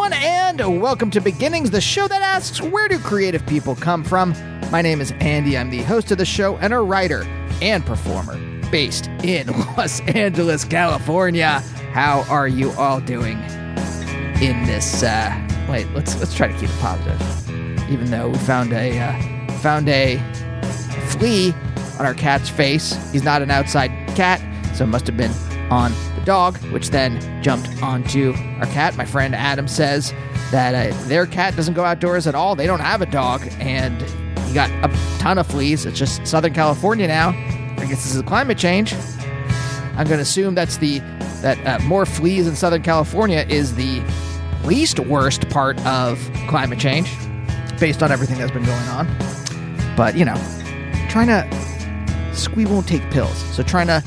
everyone, and welcome to Beginnings, the show that asks, where do creative people come from? My name is Andy. I'm the host of the show and a writer and performer based in Los Angeles, California. How are you all doing in this, let's try to keep it positive. Even though we found a flea on our cat's face. He's not an outside cat, so it must have been on the dog, which then jumped onto our cat. My friend Adam says that their cat doesn't go outdoors at all. They don't have a dog, and he got a ton of fleas. It's just Southern California now. I guess this is climate change. I'm going to assume that more fleas in Southern California is the least worst part of climate change, based on everything that's been going on. But, Squee won't take pills, so trying to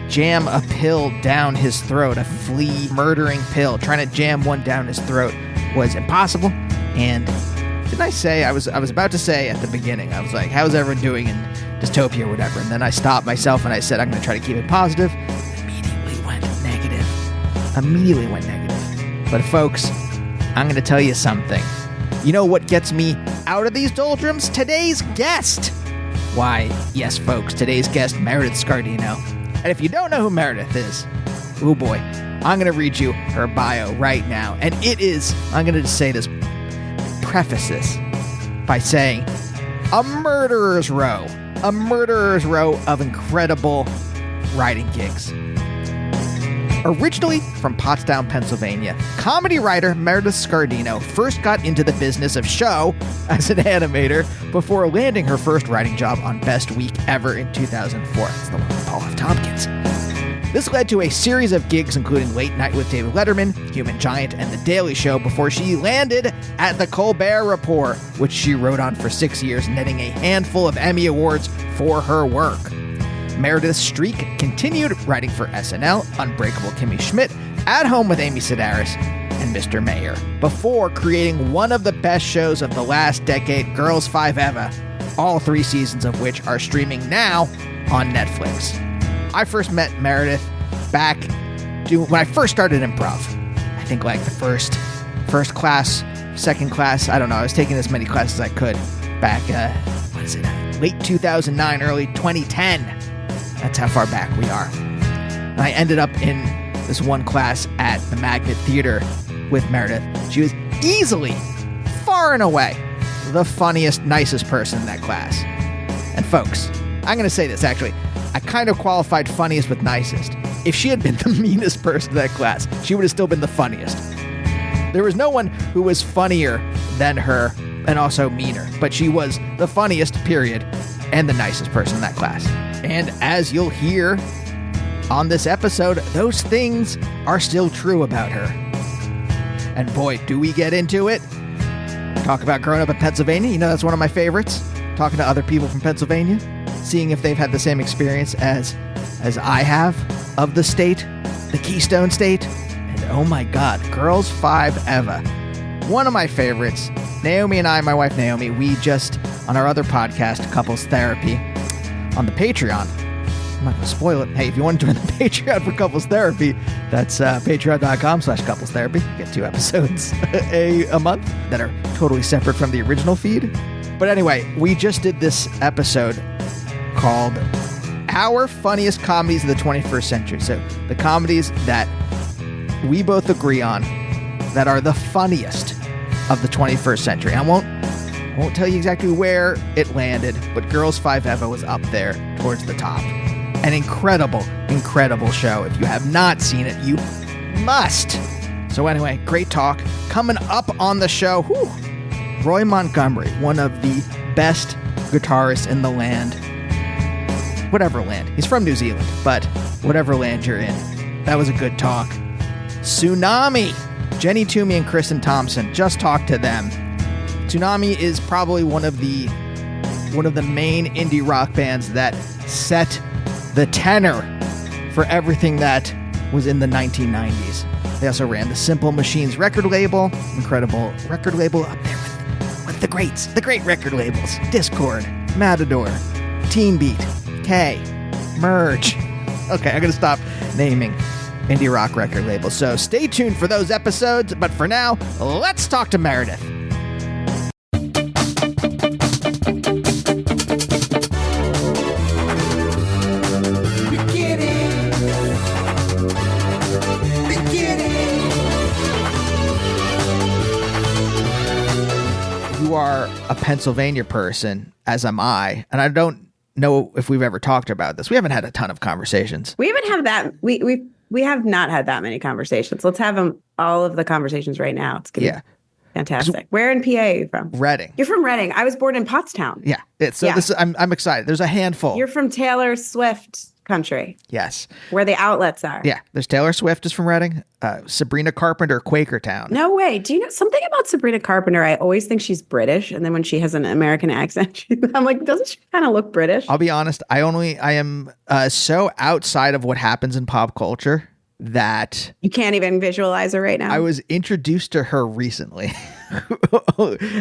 jam a pill down his throat, a flea-murdering pill, trying to jam one down his throat was impossible. And didn't I say, I was about to say at the beginning, I was like, how's everyone doing in dystopia or whatever? And then I stopped myself and I said, I'm going to try to keep it positive. Immediately went negative. But folks, I'm going to tell you something. You know what gets me out of these doldrums? Today's guest. Why, yes, folks, today's guest, Meredith Scardino. And if you don't know who Meredith is, oh boy, I'm going to read you her bio right now. And it is, I'm going to just say this, preface this by saying, a murderer's row of incredible writing gigs. Originally from Pottstown, Pennsylvania, comedy writer Meredith Scardino first got into the business of show as an animator before landing her first writing job on Best Week Ever in 2004. That's the one with Paul F. Tompkins. This led to a series of gigs including Late Night with David Letterman, Human Giant, and The Daily Show before she landed at The Colbert Report, which she wrote on for 6 years, netting a handful of Emmy Awards for her work. Meredith's streak continued, writing for SNL, Unbreakable Kimmy Schmidt, At Home with Amy Sedaris, and Mr. Mayor, before creating one of the best shows of the last decade, Girls 5 Eva, all 3 seasons of which are streaming now on Netflix. I first met Meredith back when I first started improv. I think like the first class, second class, I don't know, I was taking as many classes as I could back, late 2009, early 2010. That's how far back we are. And I ended up in this one class at the Magnet Theater with Meredith. She was easily, far and away, the funniest, nicest person in that class. And folks, I'm going to say this actually. I kind of qualified funniest with nicest. If she had been the meanest person in that class, she would have still been the funniest. There was no one who was funnier than her and also meaner, but she was the funniest, period, and the nicest person in that class. And as you'll hear on this episode, those things are still true about her. And boy, do we get into it. Talk about growing up in Pennsylvania. That's one of my favorites. Talking to other people from Pennsylvania, seeing if they've had the same experience as I have of the state, the Keystone State. And oh my God, Girls 5 Eva. One of my favorites. Naomi and I, my wife Naomi, we just, on our other podcast, Couples Therapy, on the Patreon. I'm not going to spoil it. Hey, if you want to join the Patreon for Couples Therapy, that's patreon.com/Couples Therapy. You get 2 episodes a month that are totally separate from the original feed. But anyway, we just did this episode called Our Funniest Comedies of the 21st Century. So the comedies that we both agree on that are the funniest of the 21st century. I won't tell you exactly where it landed, but Girls 5 Eva was up there towards the top. An incredible, incredible show. If you have not seen it, you must. So anyway, great talk. Coming up on the show, Roy Montgomery, one of the best guitarists in the land. Whatever land. He's from New Zealand, but whatever land you're in. That was a good talk. Tsunami. Jenny Toomey and Kristen Thompson. Just talked to them. Tsunami is probably one of the main indie rock bands that set the tenor for everything that was in the 1990s. They also ran the Simple Machines record label, incredible record label up there with the greats, the great record labels, Discord, Matador, Teen Beat, K, Merge. Okay, I'm going to stop naming indie rock record label. So stay tuned for those episodes. But for now, let's talk to Meredith. You are a Pennsylvania person, as am I, and I don't know if we've ever talked about this. We haven't had a ton of conversations. We haven't had that. We have not had that many conversations. Let's have all of the conversations right now. It's gonna be fantastic. Where in PA are you from? Reading. You're from Reading. I was born in Pottstown. Yeah. I'm excited. There's a handful. You're from Taylor Swift country. Yes. Where the outlets are. Yeah. There's Taylor Swift is from Reading. Sabrina Carpenter, Quakertown. No way. Do you know something about Sabrina Carpenter? I always think she's British, and then when she has an American accent, I'm like, doesn't she kind of look British? I'll be honest. I am so outside of what happens in pop culture that you can't even visualize her right now. I was introduced to her recently,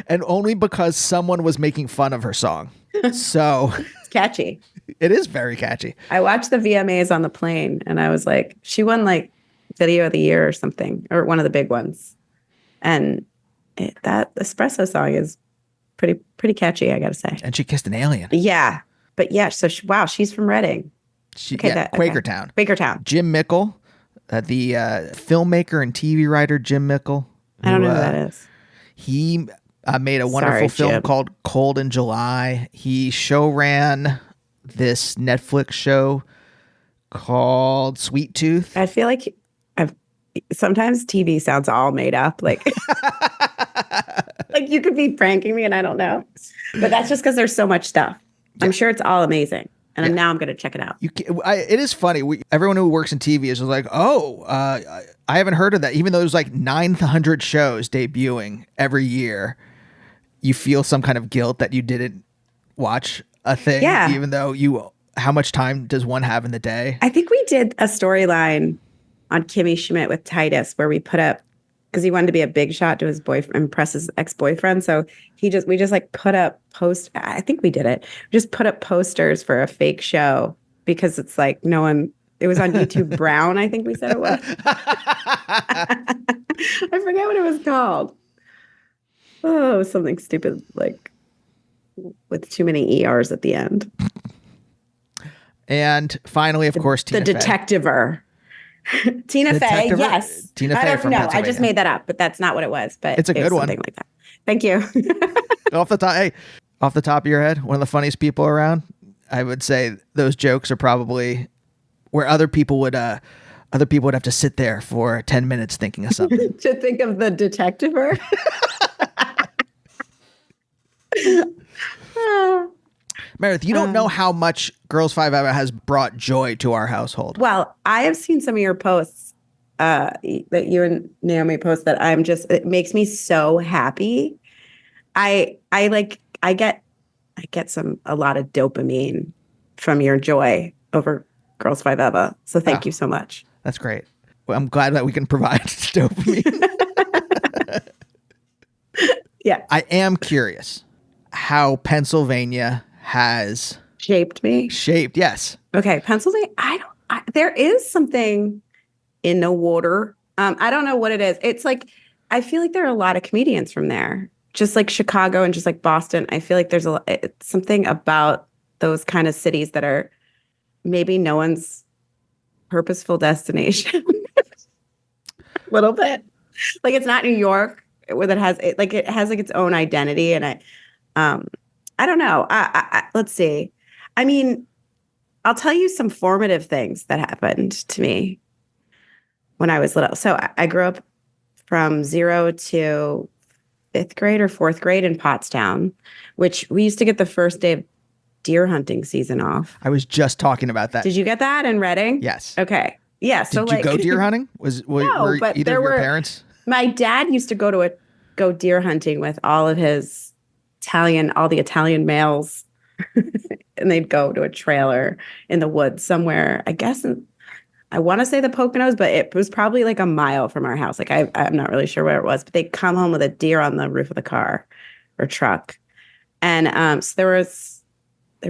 and only because someone was making fun of her song. So it's catchy. It is very catchy. I watched the VMAs on the plane, and I was like, she won like Video of the Year or something, or one of the big ones. And that Espresso song is pretty catchy, I gotta say. And she kissed an alien. Yeah, but yeah. So she's from Reading. Quakertown. Quakertown. Jim Mickle, the filmmaker and TV writer Jim Mickle. I don't know who that is. He made a wonderful film Jim. called Cold in July. He ran this Netflix show called Sweet Tooth. I feel like sometimes TV sounds all made up. Like, like you could be pranking me and I don't know. But that's just because there's so much stuff. Yeah. I'm sure it's all amazing. And now I'm going to check it out. It is funny. Everyone who works in TV is just like, I haven't heard of that. Even though there's like 900 shows debuting every year, you feel some kind of guilt that you didn't watch a thing. Yeah. Even though how much time does one have in the day? I think we did a storyline on Kimmy Schmidt with Titus where we put up, because he wanted to be a big shot to his boyfriend, impress his ex-boyfriend. So we just like put up I think we did it. We just put up posters for a fake show because it's like it was on YouTube Brown, I think we said it was. I forget what it was called. Oh, it was something stupid, like with too many ERs at the end. And finally, of course, Tina Fey. The Detectiver. Tina Fey, yes. Tina Fey from Pennsylvania. I just made that up, but that's not what it was. But it's a good one. Something like that. Thank you. off the top of your head, one of the funniest people around. I would say those jokes are probably where other people would have to sit there for 10 minutes thinking of something. To think of the Detectiver. Meredith, you don't know how much Girls 5 Eva has brought joy to our household. Well, I have seen some of your posts that you and Naomi post that it makes me so happy. I get a lot of dopamine from your joy over Girls 5 Eva. So thank you so much. That's great. Well, I'm glad that we can provide dopamine. Yeah. I am curious how Pennsylvania has shaped me. Yes. Okay. Pennsylvania. There is something in the water. I don't know what it is. It's like, I feel like there are a lot of comedians from there, just like Chicago and just like Boston. I feel like there's something about those kind of cities that are maybe no one's purposeful destination. A little bit. Like it's not New York where it has its own identity. And I don't know. Let's see. I mean, I'll tell you some formative things that happened to me when I was little. So I grew up from 0 to 5th grade or 4th grade in Pottstown, which we used to get the first day of deer hunting season off. I was just talking about that. Did you get that in Reading? Yes. Okay. Yeah. So Did you go deer hunting? Were but either of your parents? My dad used to go deer hunting with all the Italian males, and they'd go to a trailer in the woods somewhere. I guess I want to say the Poconos, but it was probably like a mile from our house. Like I'm not really sure where it was, but they'd come home with a deer on the roof of the car or truck, and so there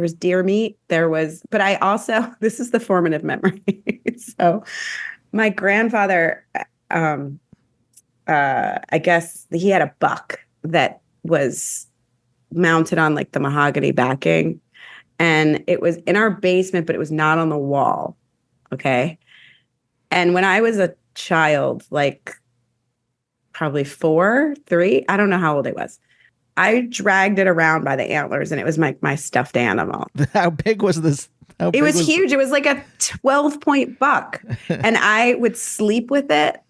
was deer meat. But I also, this is the formative memory. So My grandfather, I guess he had a buck that was mounted on like the mahogany backing, and it was in our basement, but it was not on the wall. Okay. And when I was a child, like probably 4, 3, I don't know how old I was. I dragged it around by the antlers, and it was my stuffed animal. How big was this? It was huge. It was like a 12-point buck. And I would sleep with it.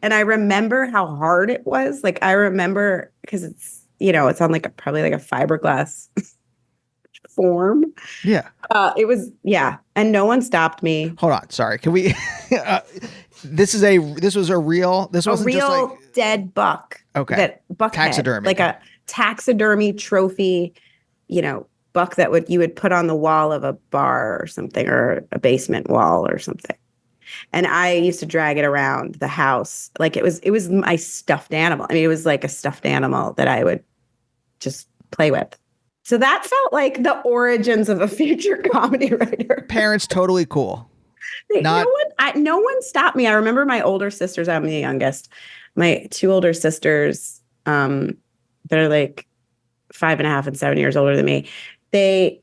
And I remember how hard it was. Like I remember because it's, it's on like probably like a fiberglass form. Yeah. It was, yeah. And no one stopped me. Hold on. Sorry. Can we, this was a real just like dead buck. Okay. That buck taxidermy. Like a taxidermy trophy, buck that you would put on the wall of a bar or something, or a basement wall or something. And I used to drag it around the house. Like it was my stuffed animal. I mean, it was like a stuffed animal that I would just play with. So that felt like the origins of a future comedy writer. Parents totally cool. No one stopped me. I remember my older sisters. I'm the youngest. My 2 older sisters, that are like 5.5 and 7 years older than me. They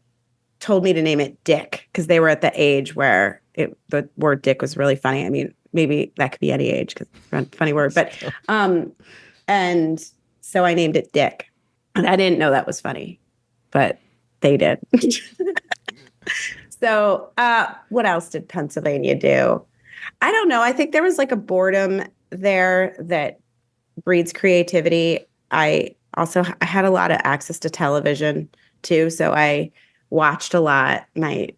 told me to name it Dick because they were at the age where the word Dick was really funny. I mean, maybe that could be any age because it's a funny word. But and so I named it Dick, and I didn't know that was funny, but they did. So what else did Pennsylvania do? I don't know. I think there was like a boredom there that breeds creativity. I had a lot of access to television too, so I watched a lot. My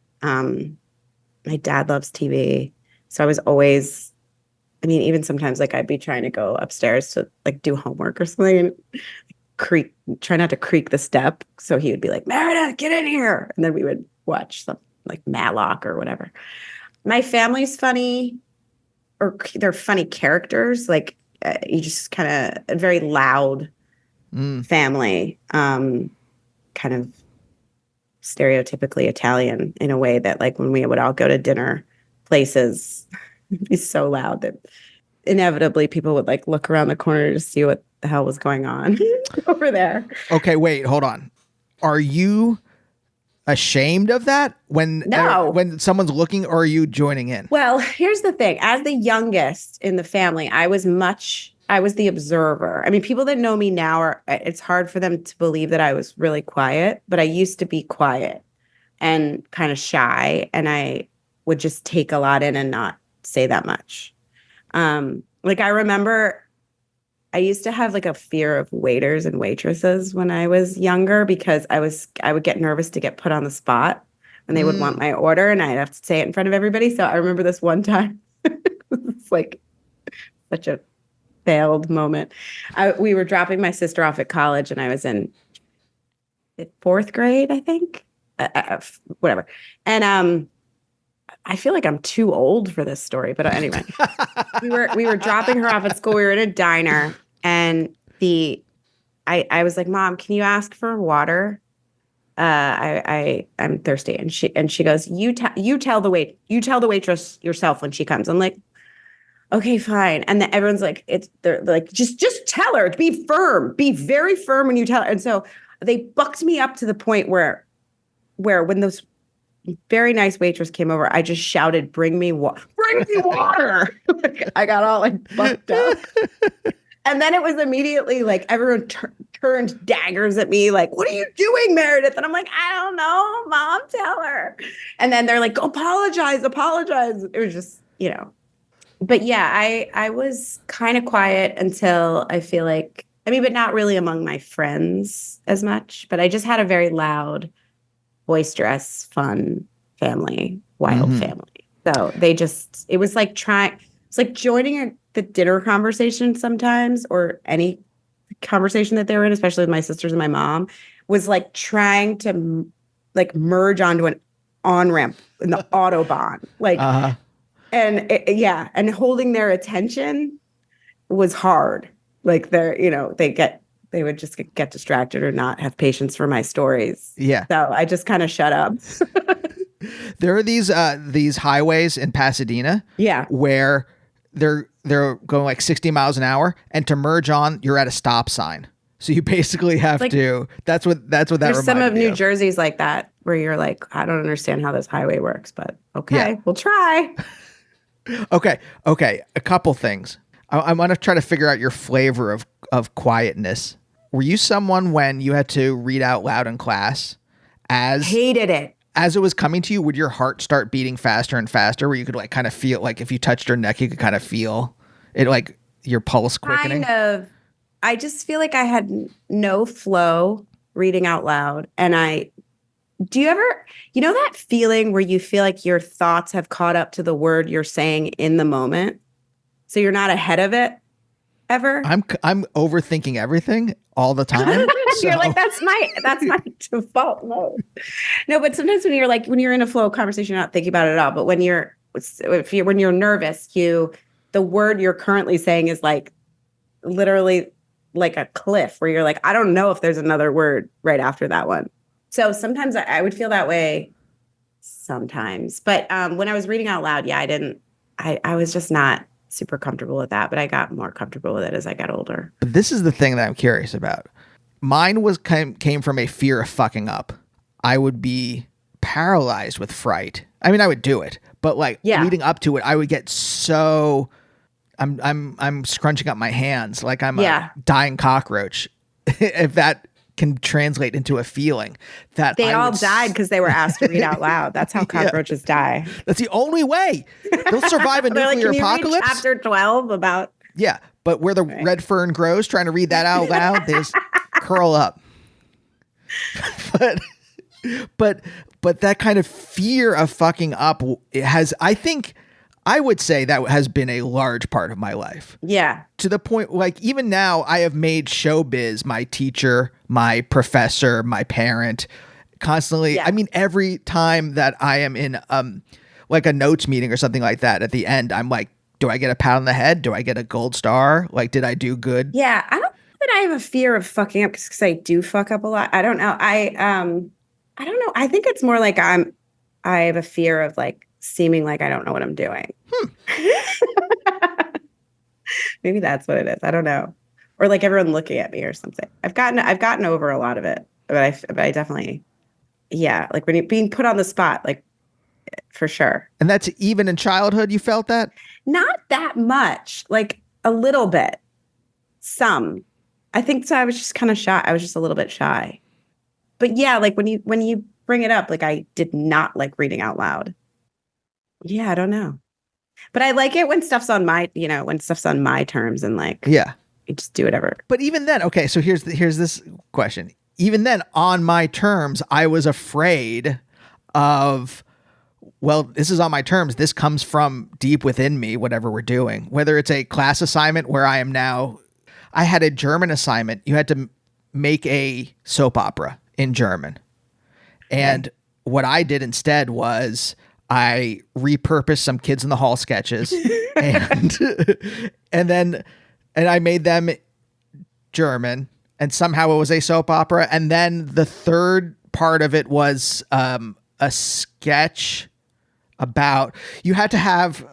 dad loves TV, so I was always, I mean, even sometimes like I'd be trying to go upstairs to like do homework or something and try not to creak the step. So he would be like, Meredith, get in here. And then we would watch something like Matlock or whatever. My family's funny, or they're funny characters. Like you just kind of a very loud family, kind of stereotypically Italian in a way that like when we would all go to dinner places, it'd be so loud that inevitably people would like look around the corner to see what the hell was going on over there. Okay, wait, hold on. Are you ashamed of that when someone's looking, or are you joining in? Well, here's the thing. As the youngest in the family, I was the observer. I mean, people that know me now it's hard for them to believe that I was really quiet, but I used to be quiet and kind of shy, and I would just take a lot in and not say that much. Like I remember I used to have like a fear of waiters and waitresses when I was younger because I would get nervous to get put on the spot when they would want my order and I'd have to say it in front of everybody. So I remember this one time, it's like such a failed moment. We were dropping my sister off at college and I was in 4th grade, I think, whatever. And I feel like I'm too old for this story, but anyway, we were dropping her off at school. We were in a diner, and I was like, "Mom, can you ask for water? I'm thirsty." And she goes, "You tell the waitress yourself when she comes." I'm like, "Okay, fine." And then everyone's like, they're like, just tell her. Be firm. Be very firm when you tell her. And so they bucked me up to the point where when those very nice waitress came over, I just shouted, bring me water. Like, I got all like bucked up. And then it was immediately like everyone turned daggers at me like, what are you doing, Meredith? And I'm like, I don't know, Mom, tell her. And then they're like, apologize. It was just, But yeah, I was kind of quiet until I feel like, but not really among my friends as much. But I just had a very loud, boisterous, fun family, wild family. So it was like joining the dinner conversation sometimes, or any conversation that they were in, especially with my sisters and my mom, was like trying to like merge onto an on-ramp in the Autobahn. Like, and holding their attention was hard. Like they would just get distracted or not have patience for my stories. Yeah. So I just kind of shut up. There are these highways in Pasadena. Yeah. Where they're going like 60 miles an hour, and to merge on, you're at a stop sign. So you basically have Like, to. That's what that there's some of reminded me New Jersey's like that, where you're like, I don't understand how this highway works, but okay, Yeah. we'll try. Okay. A couple things. I want to try to figure out your flavor of quietness. Were you someone when you had to read out loud in class, Hated it. as it was coming to you, would your heart start beating faster and faster, where you could like kind of feel like if you touched your neck, you could kind of feel it, like your pulse quickening? Kind of. I just feel like I had no flow reading out loud. And do you ever, that feeling where you feel like your thoughts have caught up to the word you're saying in the moment? So you're not ahead of it ever? I'm overthinking everything all the time. You're like, that's my default mode. No, but sometimes when you're in a flow of conversation, you're not thinking about it at all. But when you're nervous, the word you're currently saying is like literally like a cliff where you're like, I don't know if there's another word right after that one. So sometimes I would feel that way sometimes. But when I was reading out loud, I was just not super comfortable with that, but I got more comfortable with it as I got older. But this is the thing that I'm curious about. Mine came from a fear of fucking up. I would be paralyzed with fright. I mean, I would do it, but like leading up to it, I would get so I'm scrunching up my hands like I'm a dying cockroach. If that can translate into a feeling that they all died because they were asked to read out loud. That's how cockroaches die. That's the only way they'll survive a nuclear apocalypse. Read chapter 12 about but where the red fern grows, trying to read that out loud, they just curl up. But that kind of fear of fucking up I would say that has been a large part of my life. Yeah. To the point, like, even now, I have made showbiz my teacher, my professor, my parent, constantly. Yeah. I mean, every time that I am in like a notes meeting or something like that, at the end, I'm like, do I get a pat on the head? Do I get a gold star? Like, did I do good? Yeah. I don't know that I have a fear of fucking up because I do fuck up a lot. I don't know. I don't know. I think it's more like I have a fear of like seeming like I don't know what I'm doing. Maybe that's what it is. I don't know. Or like everyone looking at me or something. I've gotten over a lot of it, but I definitely, like when you're being put on the spot, like for sure. And that's even in childhood, you felt that? Not that much, like a little bit. Some. I think so. I was just kind of shy. I was just a little bit shy. But yeah, like when you bring it up, like I did not like reading out loud. Yeah, I don't know. But I like it when stuff's on my terms and like, you just do whatever. But even then, okay, so here's this question. Even then, on my terms, I was afraid of, well, this is on my terms. This comes from deep within me, whatever we're doing. Whether it's a class assignment where I had a German assignment. You had to make a soap opera in German. And what I did instead was I repurposed some Kids in the Hall sketches and I made them German, and somehow it was a soap opera. And then the third part of it was a sketch about, you had to have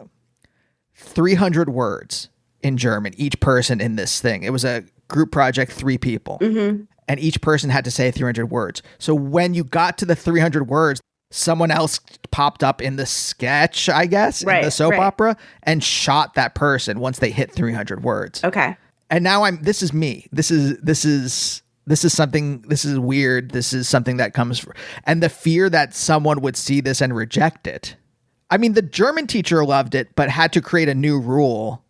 300 words in German, each person in this thing. It was a group project, 3 people. Mm-hmm. And each person had to say 300 words. So when you got to the 300 words, someone else popped up in the sketch, I guess, in the soap opera, and shot that person once they hit 300 words. Okay. And now this is me. This is something, this is weird. This is something that comes, and the fear that someone would see this and reject it. I mean, the German teacher loved it, but had to create a new rule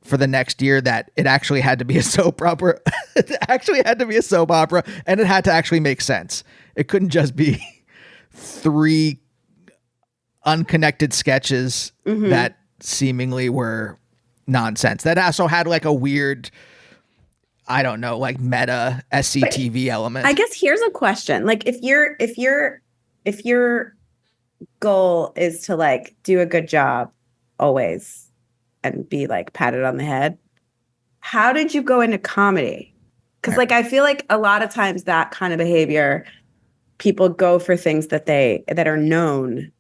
for the next year that it actually had to be a soap opera. It actually had to be a soap opera, and it had to actually make sense. It couldn't just be 3 unconnected sketches that seemingly were nonsense. That also had like a weird, I don't know, like meta SCTV element. I guess here's a question. Like if your goal is to like do a good job always and be like patted on the head, how did you go into comedy? Because like I feel like a lot of times that kind of behavior, people go for things that are known.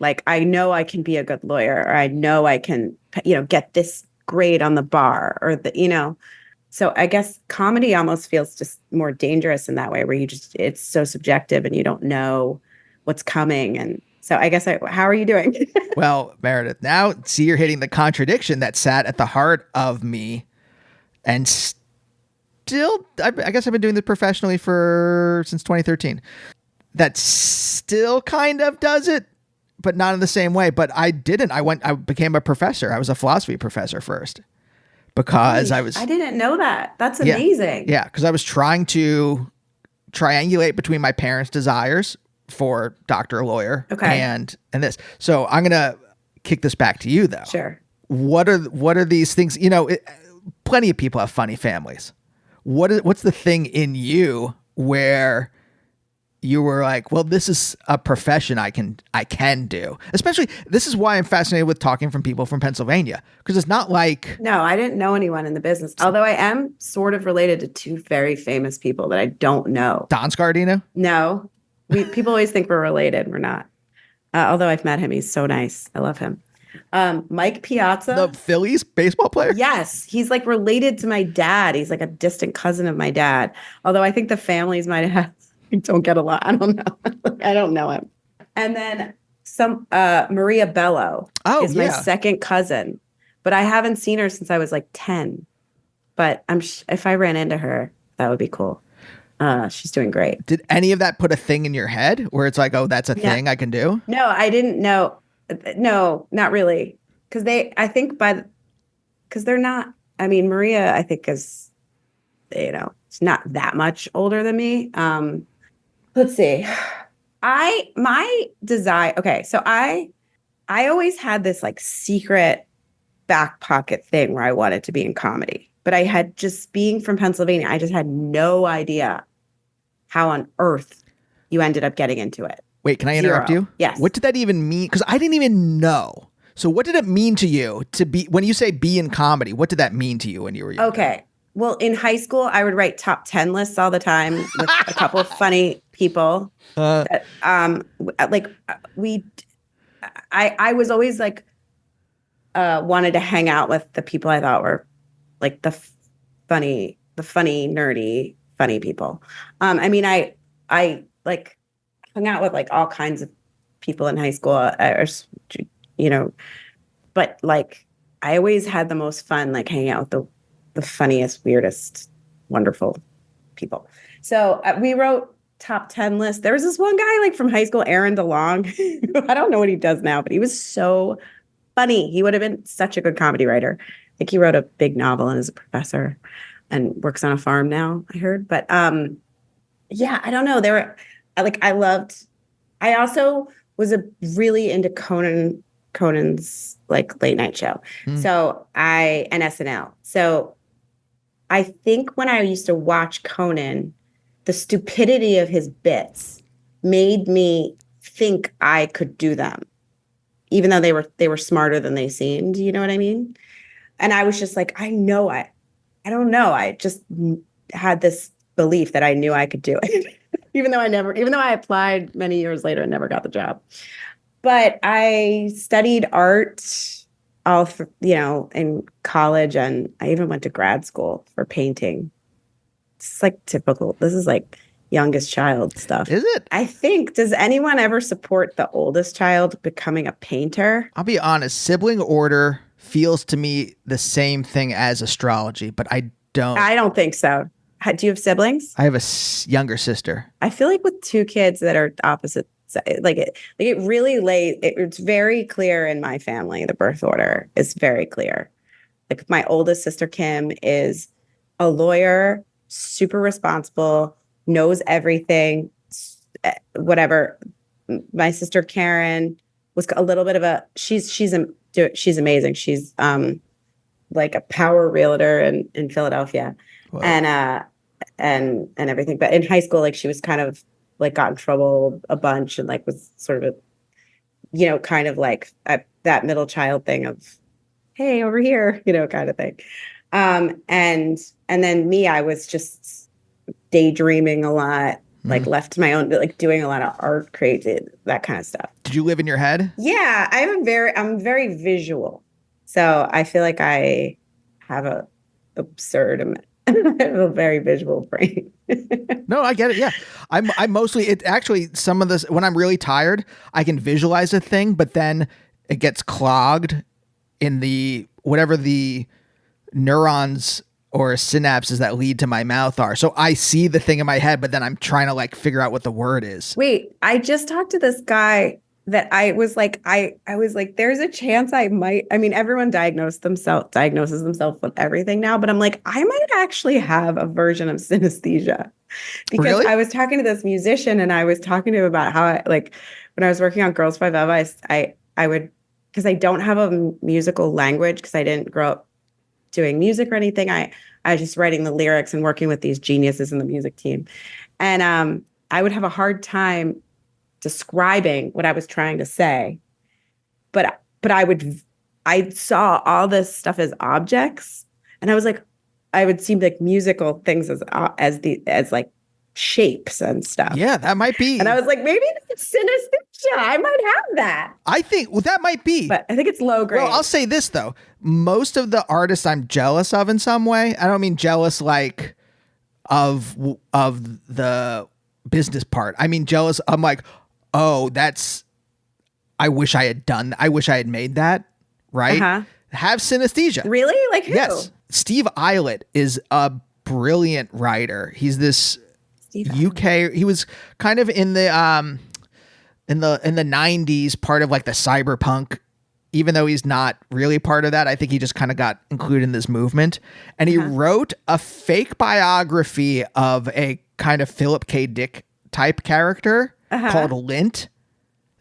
Like, I know I can be a good lawyer, or I know I can, get this grade on the bar, or so I guess comedy almost feels just more dangerous in that way, where it's so subjective and you don't know what's coming. And so I guess how are you doing? Well, Meredith, now see, you're hitting the contradiction that sat at the heart of me, and still, I guess I've been doing this professionally since 2013. That still kind of does it, but not in the same way. But I didn't. I became a professor. I was a philosophy professor first because I didn't know that. That's yeah, amazing. yeah, because I was trying to triangulate between my parents' desires for doctor, lawyer, and this. So I'm gonna kick this back to you, though. Sure. What are these things? Plenty of people have funny families. What's the thing in you where you were like, well, this is a profession I can do? Especially, this is why I'm fascinated with talking from people from Pennsylvania, because it's not like... No, I didn't know anyone in the business, although I am sort of related to two very famous people that I don't know. Don Scardino? No. People always think we're related. We're not. Although I've met him. He's so nice. I love him. Mike Piazza. The Phillies baseball player? Yes. He's like related to my dad. He's like a distant cousin of my dad. Although I think the families might have, don't get along. I don't know. I don't know him. And then Maria Bello is my second cousin. But I haven't seen her since I was like 10. But if I ran into her, that would be cool. She's doing great. Did any of that put a thing in your head where it's like, oh, that's a thing I can do? No, I didn't know. No, not really. Because they're not, Maria, I think is, it's not that much older than me. Let's see. My desire, okay, so I always had this like secret back pocket thing where I wanted to be in comedy. But I had, just being from Pennsylvania, I just had no idea how on earth you ended up getting into it. Wait, can I interrupt you? Yes. What did that even mean? Because I didn't even know. So what did it mean to you to be, when you say be in comedy, what did that mean to you when you were young? Okay. Well, in high school, I would write top 10 lists all the time with a couple of funny people. I was always like, wanted to hang out with the people I thought were like the funny, nerdy, funny people. I like hung out with like all kinds of people in high school, but like I always had the most fun, like hanging out with the funniest, weirdest, wonderful people. So we wrote top 10 lists. There was this one guy like from high school, Aaron DeLong. I don't know what he does now, but he was so funny. He would have been such a good comedy writer. I think he wrote a big novel and is a professor and works on a farm now, I heard. But yeah, I don't know. I also was really into Conan's like late night show. So and SNL. So I think when I used to watch Conan, the stupidity of his bits made me think I could do them, even though they were smarter than they seemed. You know what I mean? And I was just like, I don't know. I just had this belief that I knew I could do it, even though I applied many years later and never got the job. But I studied art in college, and I even went to grad school for painting. It's like typical. This is like youngest child stuff. Is it? I think. Does anyone ever support the oldest child becoming a painter? I'll be honest. Sibling order feels to me the same thing as astrology, but I don't think so. Do you have siblings? I have a younger sister. I feel like with two kids that are opposite, it's very clear in my family. The birth order is very clear. Like my oldest sister, Kim, is a lawyer, super responsible, knows everything, whatever. My sister, Karen, was a little bit of she's amazing. She's like a power realtor in Philadelphia. Wow. And everything. But in high school, like she was kind of like got in trouble a bunch and like was sort of kind of like that middle child thing of, hey, over here, kind of thing. And then me, I was just daydreaming a lot, like left my own, like doing a lot of art, created that kind of stuff. Did you live in your head? Yeah, I'm very visual. So I feel like I have a I have a very visual brain. No, I get it. Yeah. I mostly, it actually, some of this, when I'm really tired, I can visualize a thing, but then it gets clogged in the, whatever the neurons or synapses that lead to my mouth are. So I see the thing in my head, but then I'm trying to like figure out what the word is. Wait, I just talked to this guy that I was like, I was like, there's a chance I might, I mean, everyone diagnoses themselves with everything now, but I'm like, I might actually have a version of synesthesia. Because Really? I was talking to this musician and I was talking to him about how I, like, when I was working on Girls Five Eva, I would, because I don't have a musical language, because I didn't grow up doing music or anything. I was just writing the lyrics and working with these geniuses in the music team. And I would have a hard time describing what I was trying to say. But I saw all this stuff as objects, and I was like, I would see like musical things as like shapes and stuff. Yeah, that might be. And I was like, maybe that's synesthesia. I might have that. I think, well, that might be. But I think it's low grade. Well, I'll say this though. Most of the artists I'm jealous of in some way, I don't mean jealous like of the business part. I mean jealous. I'm like, oh, I wish I had made that, right? Uh-huh. Have synesthesia. Really? Like who? Yes. Steve Eilert is a brilliant writer. He's this UK. He was kind of in the 90s, part of like the cyberpunk, even though he's not really part of that. I think he just kind of got included in this movement. And he wrote a fake biography of a kind of Philip K. Dick type character called Lint.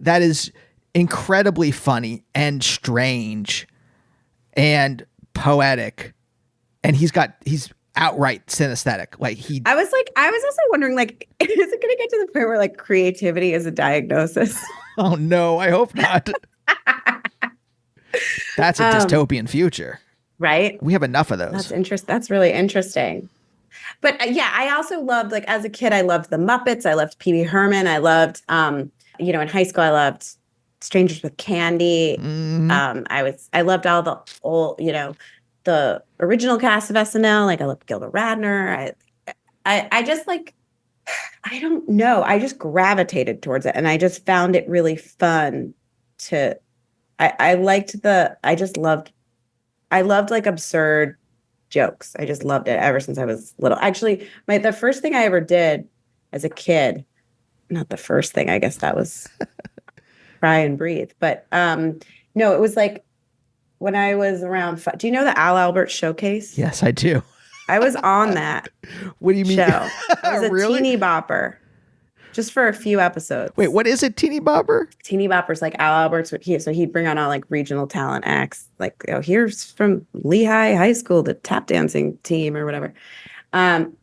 That is incredibly funny and strange and poetic. And he's outright synesthetic. Like I was also wondering, like, is it going to get to the point where like creativity is a diagnosis? Oh no, I hope not. That's a dystopian future, right? We have enough of those. That's really interesting. But yeah, I also loved, like, as a kid, I loved the Muppets. I loved Pee Wee Herman. I loved, in high school, I loved Strangers with Candy. Mm-hmm. I loved all the old, the original cast of SNL. Like, I loved Gilda Radner. I just like, I don't know. I just gravitated towards it, and I just found it really fun to. I loved like absurd jokes. I just loved it ever since I was little. Actually, the first thing I ever did as a kid, not the first thing, I guess that was Cry and Breathe. But no, it was like when I was around do you know the Al Albert Showcase? Yes, I do. I was on that. What do you mean? Show. I was a really? Teeny bopper. Just for a few episodes. Wait, what is it, Teeny Bopper? Teeny Bopper's like Al Albert's. So he'd bring on all like regional talent acts. Like, here's from Lehigh High School, the tap dancing team or whatever. And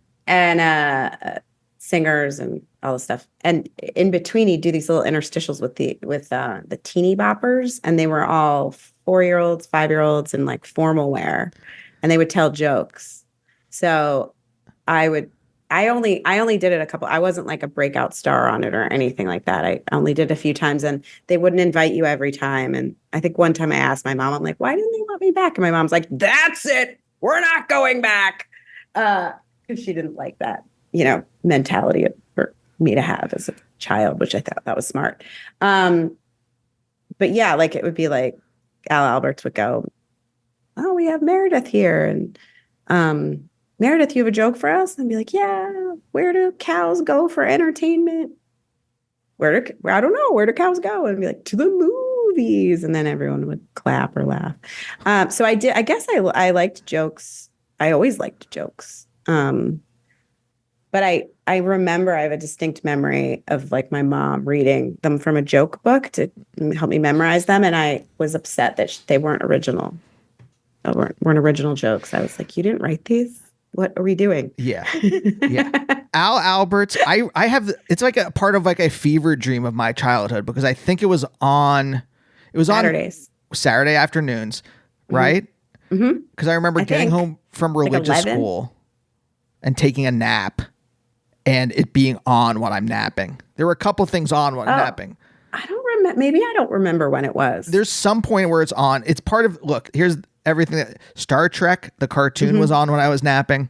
singers and all this stuff. And in between, he'd do these little interstitials with the Teeny Boppers. And they were all 4-year-olds, 5-year-olds in like formal wear. And they would tell jokes. So I only did it a couple. I wasn't like a breakout star on it or anything like that. I only did a few times, and they wouldn't invite you every time. And I think one time I asked my mom, I'm like, why didn't they want me back? And my mom's like, that's it. We're not going back. Because she didn't like that, mentality for me to have as a child, which I thought that was smart. But yeah, like it would be like Al Alberts would go, oh, we have Meredith here. And, Meredith, you have a joke for us? And be like, yeah, where do cows go for entertainment? I don't know. Where do cows go? And be like, to the movies. And then everyone would clap or laugh. So I guess I liked jokes. I always liked jokes. But I remember, I have a distinct memory of like my mom reading them from a joke book to help me memorize them. And I was upset that they weren't original. Weren't original jokes. I was like, you didn't write these? What are we doing? Yeah. Yeah. Al Alberts. I have, it's like a part of like a fever dream of my childhood, because I think it was on Saturdays. Saturday afternoons, right? Mm-hmm. Because I remember getting home from religious school and taking a nap and it being on while I'm napping. There were a couple things on while I'm napping. I don't remember. Maybe I don't remember when it was. There's some point where it's on. It's part of, look, here's everything. Star Trek, the cartoon was on when I was napping.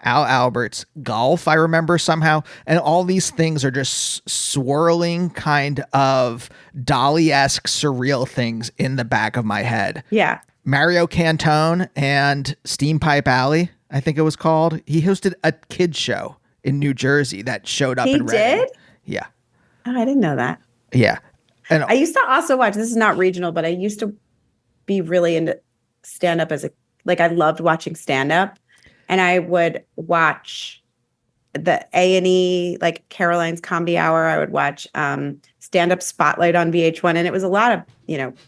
Al Albert's golf, I remember somehow. And all these things are just swirling kind of Dolly-esque surreal things in the back of my head. Yeah. Mario Cantone and Steam Pipe Alley, I think it was called. He hosted a kids show in New Jersey that showed up in Reading. He did? Yeah. Oh, I didn't know that. Yeah. And I used to also watch, this is not regional, but I used to be really into stand-up I loved watching stand-up. And I would watch the A&E, like Caroline's Comedy Hour. I would watch Stand-Up Spotlight on VH1. And it was a lot of,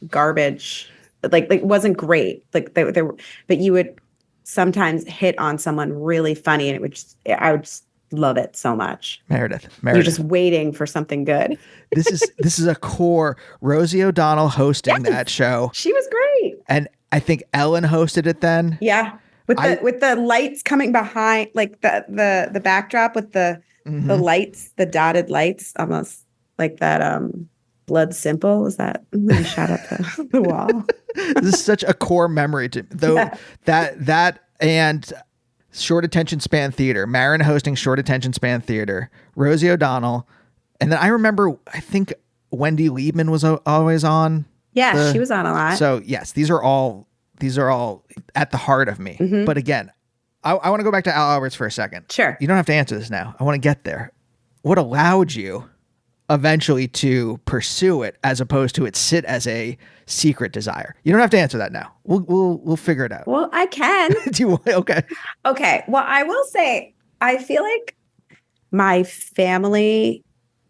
garbage. Like it wasn't great. Like they were, but you would sometimes hit on someone really funny, and I would just love it so much. Meredith. You're just waiting for something good. This is a core. Rosie O'Donnell hosting that show. She was great. And I think Ellen hosted it then. Yeah. With the lights coming behind, like the backdrop with the lights, the dotted lights, almost like that Blood Simple. Was that when he shot up the wall? This is such a core memory to though. Yeah. That and short attention span theater. Marin hosting short attention span theater. Rosie O'Donnell, and then I remember I think Wendy Liebman was always on. Yeah, she was on a lot. So yes, these are all at the heart of me. Mm-hmm. But again, I want to go back to Al Alberts for a second. Sure. You don't have to answer this now. I want to get there. What allowed you eventually to pursue it as opposed to it sit as a secret desire? You don't have to answer that now. We'll figure it out. Well, I can. Do you? Okay. Okay. Well, I will say, I feel like my family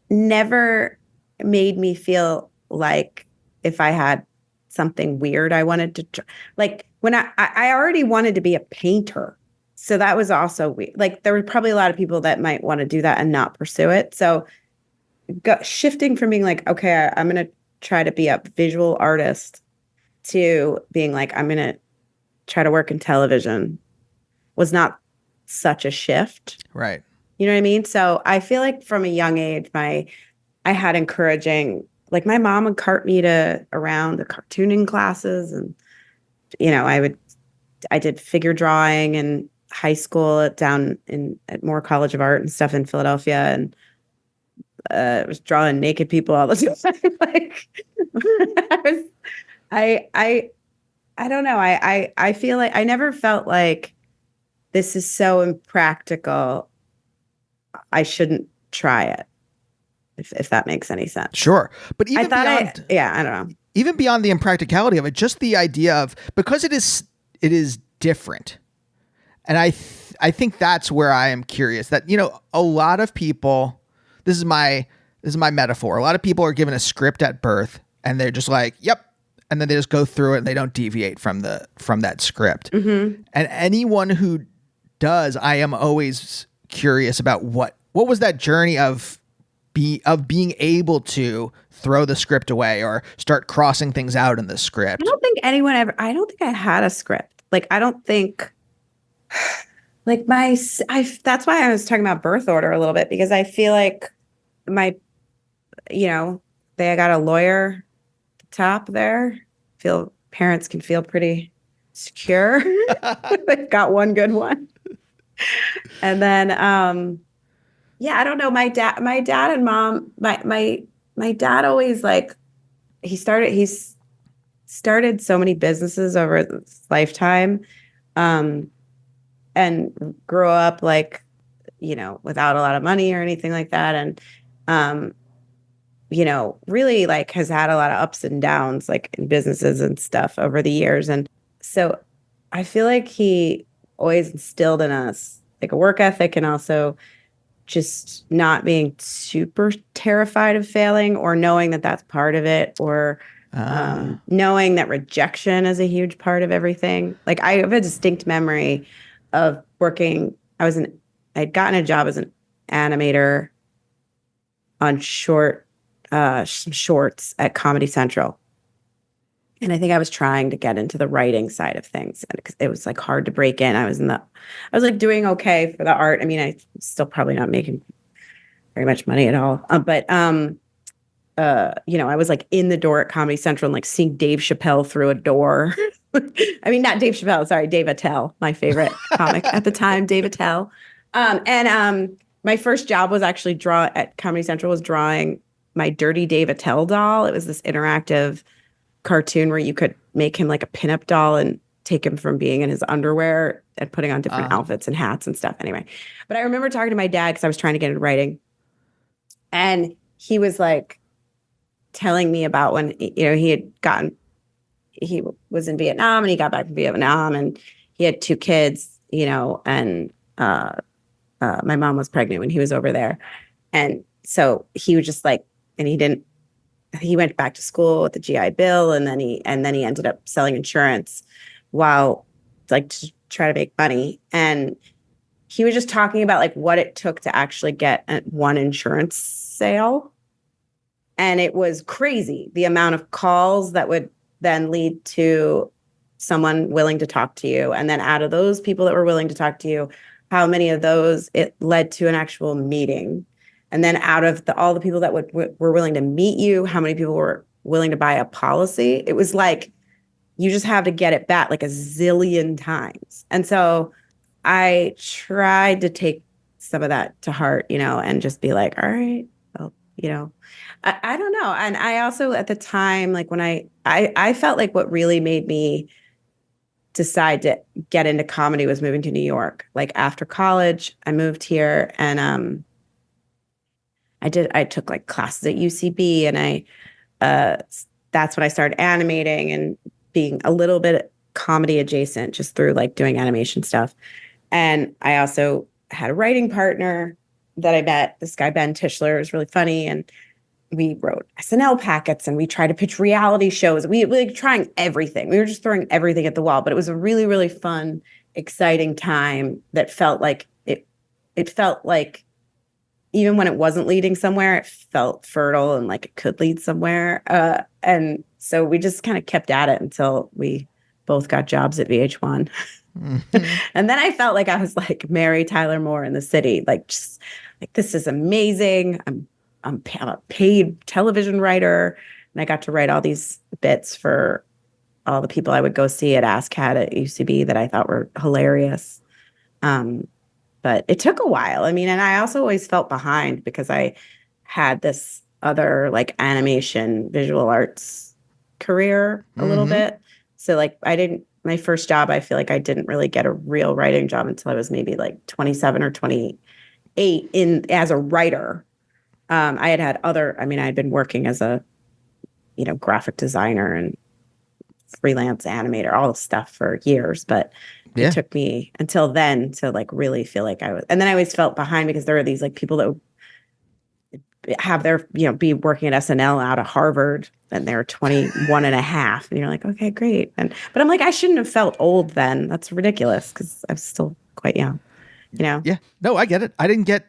never made me feel like if I had something weird I wanted to like when I already wanted to be a painter. So that was also weird. Like there were probably a lot of people that might want to do that and not pursue it. So shifting from being like, okay, I'm going to try to be a visual artist to being like, I'm going to try to work in television was not such a shift. Right. You know what I mean? So I feel like from a young age, I had encouraging, like my mom would cart me around the cartooning classes, and I did figure drawing in high school at Moore College of Art and stuff in Philadelphia, and I was drawing naked people all the time. Like I don't know. I feel like I never felt like this is so impractical, I shouldn't try it. If that makes any sense. Sure. But even I don't know. Even beyond the impracticality of it, just the idea of, because it is different. And I think that's where I am curious that, a lot of people, this is my metaphor. A lot of people are given a script at birth and they're just like, yep. And then they just go through it and they don't deviate from that script. Mm-hmm. And anyone who does, I am always curious about what was that journey of being able to throw the script away or start crossing things out in the script. I don't think I had a script. Like, I don't think like that's why I was talking about birth order a little bit, because I feel like I got a lawyer at the top there. Parents can feel pretty secure. They've got one good one. And then, yeah, I don't know. My dad and mom, my dad always he started so many businesses over his lifetime, and grew up without a lot of money or anything like that. And, really has had a lot of ups and downs, in businesses and stuff over the years. And so I feel like he always instilled in us a work ethic, and also just not being super terrified of failing, or knowing that that's part of it, or knowing that rejection is a huge part of everything. I have a distinct memory of working. I'd gotten a job as an animator on some shorts at Comedy Central. And I think I was trying to get into the writing side of things, and it was hard to break in. I was doing okay for the art. I mean, I still probably not making very much money at all. I was like in the door at Comedy Central and like seeing Dave Chappelle through a door. I mean, not Dave Chappelle, sorry, Dave Attell, my favorite comic at the time, Dave Attell. My first job was actually at Comedy Central was drawing my Dirty Dave Attell doll. It was this interactive cartoon where you could make him like a pinup doll and take him from being in his underwear and putting on different outfits and hats and stuff. Anyway, but I remember talking to my dad because I was trying to get into writing, and he was like telling me about when he was in Vietnam and he got back from Vietnam and he had 2 kids, and my mom was pregnant when he was over there, and so he was just like, and he went back to school with the GI Bill, and then he ended up selling insurance while like to try to make money. And he was just talking about like what it took to actually get one insurance sale. And it was crazy, the amount of calls that would then lead to someone willing to talk to you. And then out of those people that were willing to talk to you, how many of those it led to an actual meeting. And then out of all the people that were willing to meet you, how many people were willing to buy a policy? It was like, you just have to get it back like a zillion times. And so I tried to take some of that to heart, and just be like, all right, well, I don't know. And I also at the time, like when I felt like what really made me decide to get into comedy was moving to New York. Like after college, I moved here, and I took like classes at UCB, and that's when I started animating and being a little bit comedy adjacent just through like doing animation stuff. And I also had a writing partner that I met. This guy, Ben Tischler, was really funny. And we wrote SNL packets and we tried to pitch reality shows. We were like trying everything. We were just throwing everything at the wall, but it was a really, really fun, exciting time that felt like it felt like even when it wasn't leading somewhere, it felt fertile and like it could lead somewhere. And so we just kind of kept at it until we both got jobs at VH1. Mm-hmm. And then I felt like I was like Mary Tyler Moore in the city, like just like, this is amazing. I'm a paid television writer, and I got to write all these bits for all the people I would go see at ASCAD at UCB that I thought were hilarious. But it took a while. I mean, and I also always felt behind because I had this other like animation, visual arts career a little bit. So like my first job, I feel like I didn't really get a real writing job until I was maybe like 27 or 28 as a writer. I had been working as a, graphic designer and freelance animator, all the stuff for years, but it took me until then to like really feel like I was, and then I always felt behind because there are these like people that would have their, be working at SNL out of Harvard and they're 21 and a half. And you're like, okay, great. But I'm like, I shouldn't have felt old then. That's ridiculous because I was still quite young, Yeah. No, I get it. I didn't get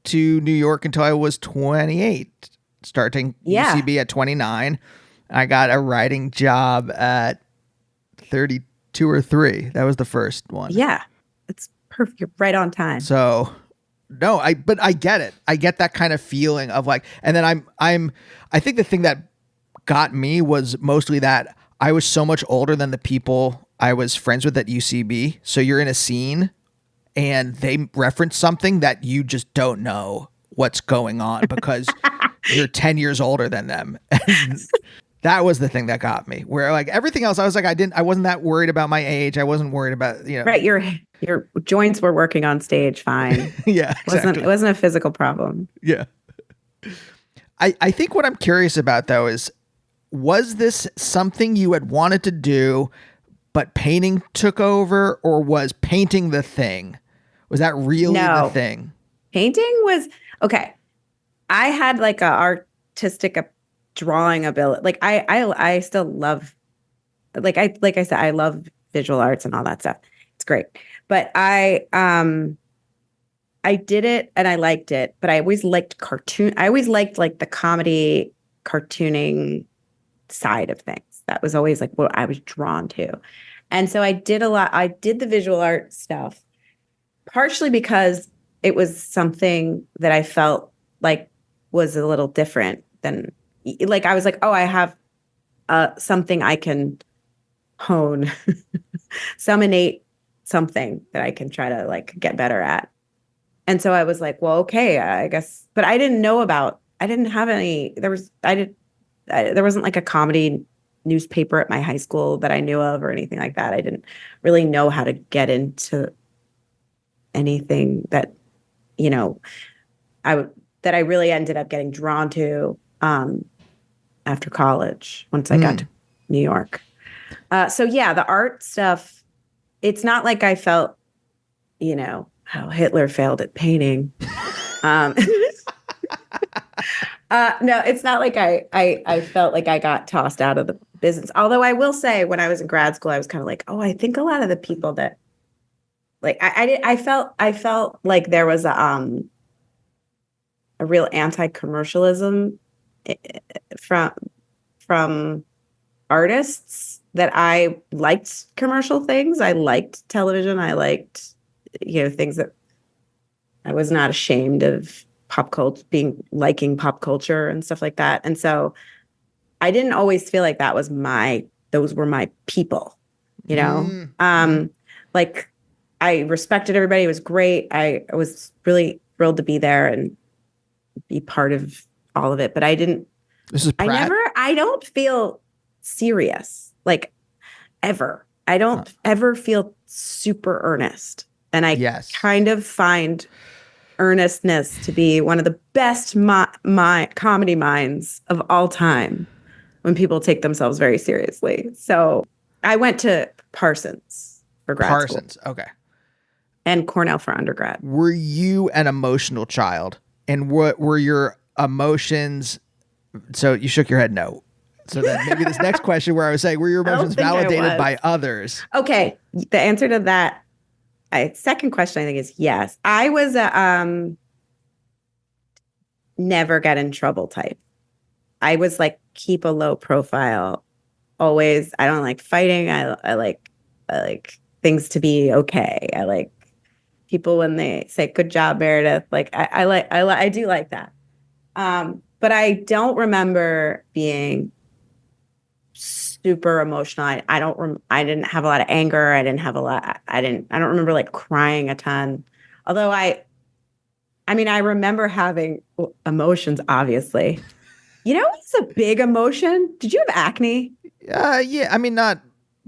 to New York until I was 28, starting UCB at 29. I got a writing job at 32 or 3. That was the first one. Yeah. It's perfect. You're right on time. So no, but I get it. I get that kind of feeling of like, and then I think the thing that got me was mostly that I was so much older than the people I was friends with at UCB. So you're in a scene and they reference something that you just don't know what's going on because you're 10 years older than them. And that was the thing that got me, where like everything else, I was like, I wasn't that worried about my age. I wasn't worried about, Right. Your joints were working on stage fine. Yeah. Exactly. It wasn't a physical problem. Yeah. I think what I'm curious about though is, was this something you had wanted to do, but painting took over, or was painting the thing? Was that really the thing? Painting was, okay. I had like a artistic drawing ability. Like I still love, like I said, I love visual arts and all that stuff. It's great. But I did it and I liked it, but I always liked cartoon. I always liked like the comedy cartooning side of things. That was always like what I was drawn to. And so I did a lot. I did the visual art stuff, partially because it was something that I felt like was a little different than like I was like, oh, I have something I can hone, some innate something that I can try to like get better at. And so I was like, well, okay, I guess, but I didn't know about, I didn't have any, there wasn't like a comedy newspaper at my high school that I knew of or anything like that. I didn't really know how to get into anything that, you know, that I really ended up getting drawn to after college once I got to New York. So yeah, the art stuff, it's not like I felt, you know, how Hitler failed at painting. No, it's not like I felt like I got tossed out of the business. Although I will say when I was in grad school, I was kind of like, oh, I think a lot of the people that like I felt like there was a real anti-commercialism from artists that I liked commercial things. I liked television. I liked, you know, things that I was not ashamed of pop culture, liking pop culture and stuff like that. And so I didn't always feel like those were my people, you know? Like I respected everybody. It was great. I was really thrilled to be there and be part of all of it. But I don't feel serious, like ever. I don't ever feel super earnest. And I kind of find earnestness to be one of the best comedy minds of all time when people take themselves very seriously. So I went to Parsons for grad school. Okay. And Cornell for undergrad. Were you an emotional child? And what were your emotions? So you shook your head no. So then maybe this next question where I was saying, were your emotions validated by others? Okay. The answer to that, second question, I think, is yes. I was a never get in trouble type. I was like, keep a low profile. Always. I don't like fighting. I like things to be okay. I like people when they say, good job, Meredith. Like I do like that. But I don't remember being super emotional. I didn't have a lot of anger. I don't remember like crying a ton. Although I remember having emotions, obviously. You know, it's a big emotion. Did you have acne? Yeah. I mean, not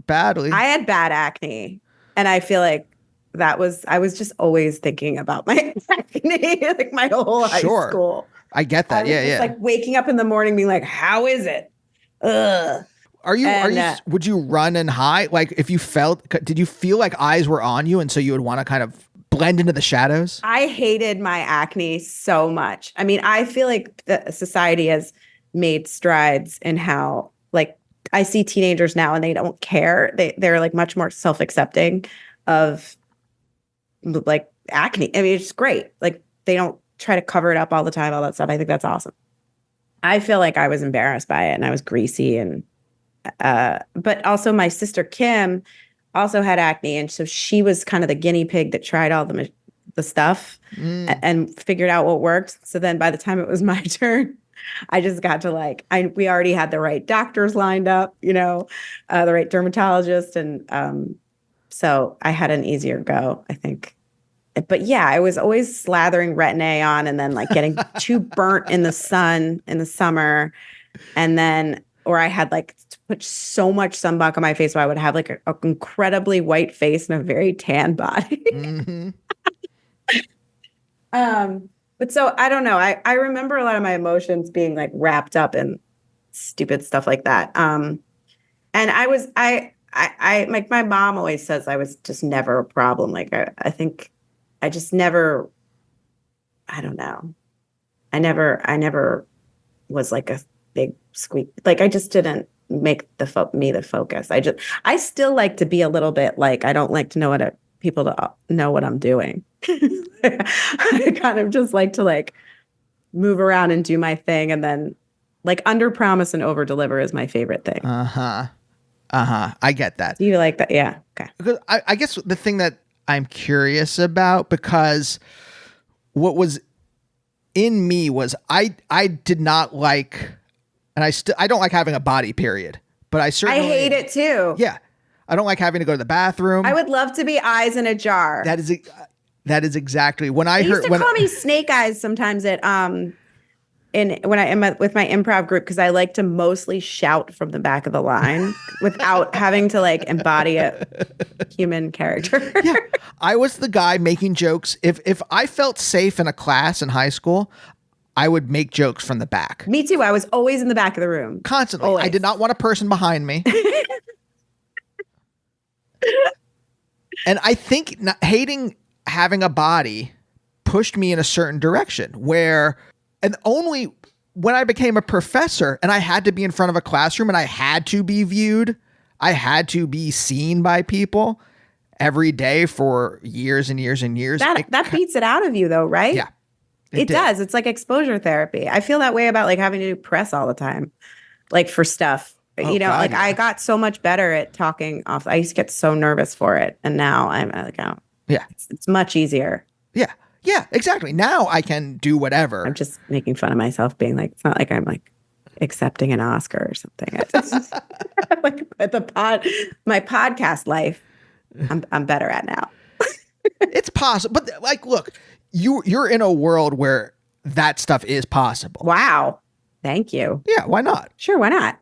badly. I had bad acne. And I feel like I was just always thinking about my acne, like my whole high school. I get that. Yeah. Like waking up in the morning being like, how is it? Ugh. Would you run and hide? Like did you feel like eyes were on you and so you would want to kind of blend into the shadows? I hated my acne so much. I mean, I feel like the society has made strides in how, like, I see teenagers now and they don't care. They're like much more self-accepting of like acne. I mean, it's great. Like they don't try to cover it up all the time, all that stuff. I think that's awesome. I feel like I was embarrassed by it and I was greasy and but also my sister Kim also had acne, and so she was kind of the guinea pig that tried all the stuff and figured out what worked. So then by the time it was my turn, I just got to we already had the right doctors lined up, you know, the right dermatologist, and so I had an easier go, I think. But yeah, I was always slathering Retin-A on and then like getting too burnt in the sun in the summer, and then or I had like to put so much sunblock on my face, so I would have like a incredibly white face and a very tan body. But so I don't know. I remember a lot of my emotions being like wrapped up in stupid stuff like that. And I like my mom always says I was just never a problem. Like I think I just never, I don't know. I never was like a big squeak. Like I just didn't make me the focus. I still like to be a little bit like, I don't like to know people to know what I'm doing. I kind of just like to like move around and do my thing, and then like under promise and over deliver is my favorite thing. I get that. Do you like that? Yeah. Okay. Because I guess the thing that I'm curious about, because what was in me was I did not like, and I don't like having a body, period. But I certainly hate it too. Yeah. I don't like having to go to the bathroom. I would love to be eyes in a jar. That is exactly when They used to call me Snake Eyes sometimes at when I am with my improv group, because I like to mostly shout from the back of the line without having to like embody a human character. Yeah. I was the guy making jokes. If I felt safe in a class in high school, I would make jokes from the back. Me too. I was always in the back of the room. Constantly. Always. I did not want a person behind me. And I think hating having a body pushed me in a certain direction where, and only when I became a professor and I had to be in front of a classroom and I had to be viewed, I had to be seen by people every day for years and years and years. That beats it out of you though, right? Yeah. It does. It's like exposure therapy. I feel that way about like having to do press all the time, like for stuff. Oh, God, like yeah. I got so much better at talking off. I used to get so nervous for it. And now I'm like, oh, yeah, it's much easier. Yeah. Yeah, exactly. Now I can do whatever. I'm just making fun of myself being like, it's not like I'm like accepting an Oscar or something. I just, like my podcast life, I'm better at now. It's possible. But like, look, you're in a world where that stuff is possible. Wow. Thank you. Yeah. Why not? Sure. Why not?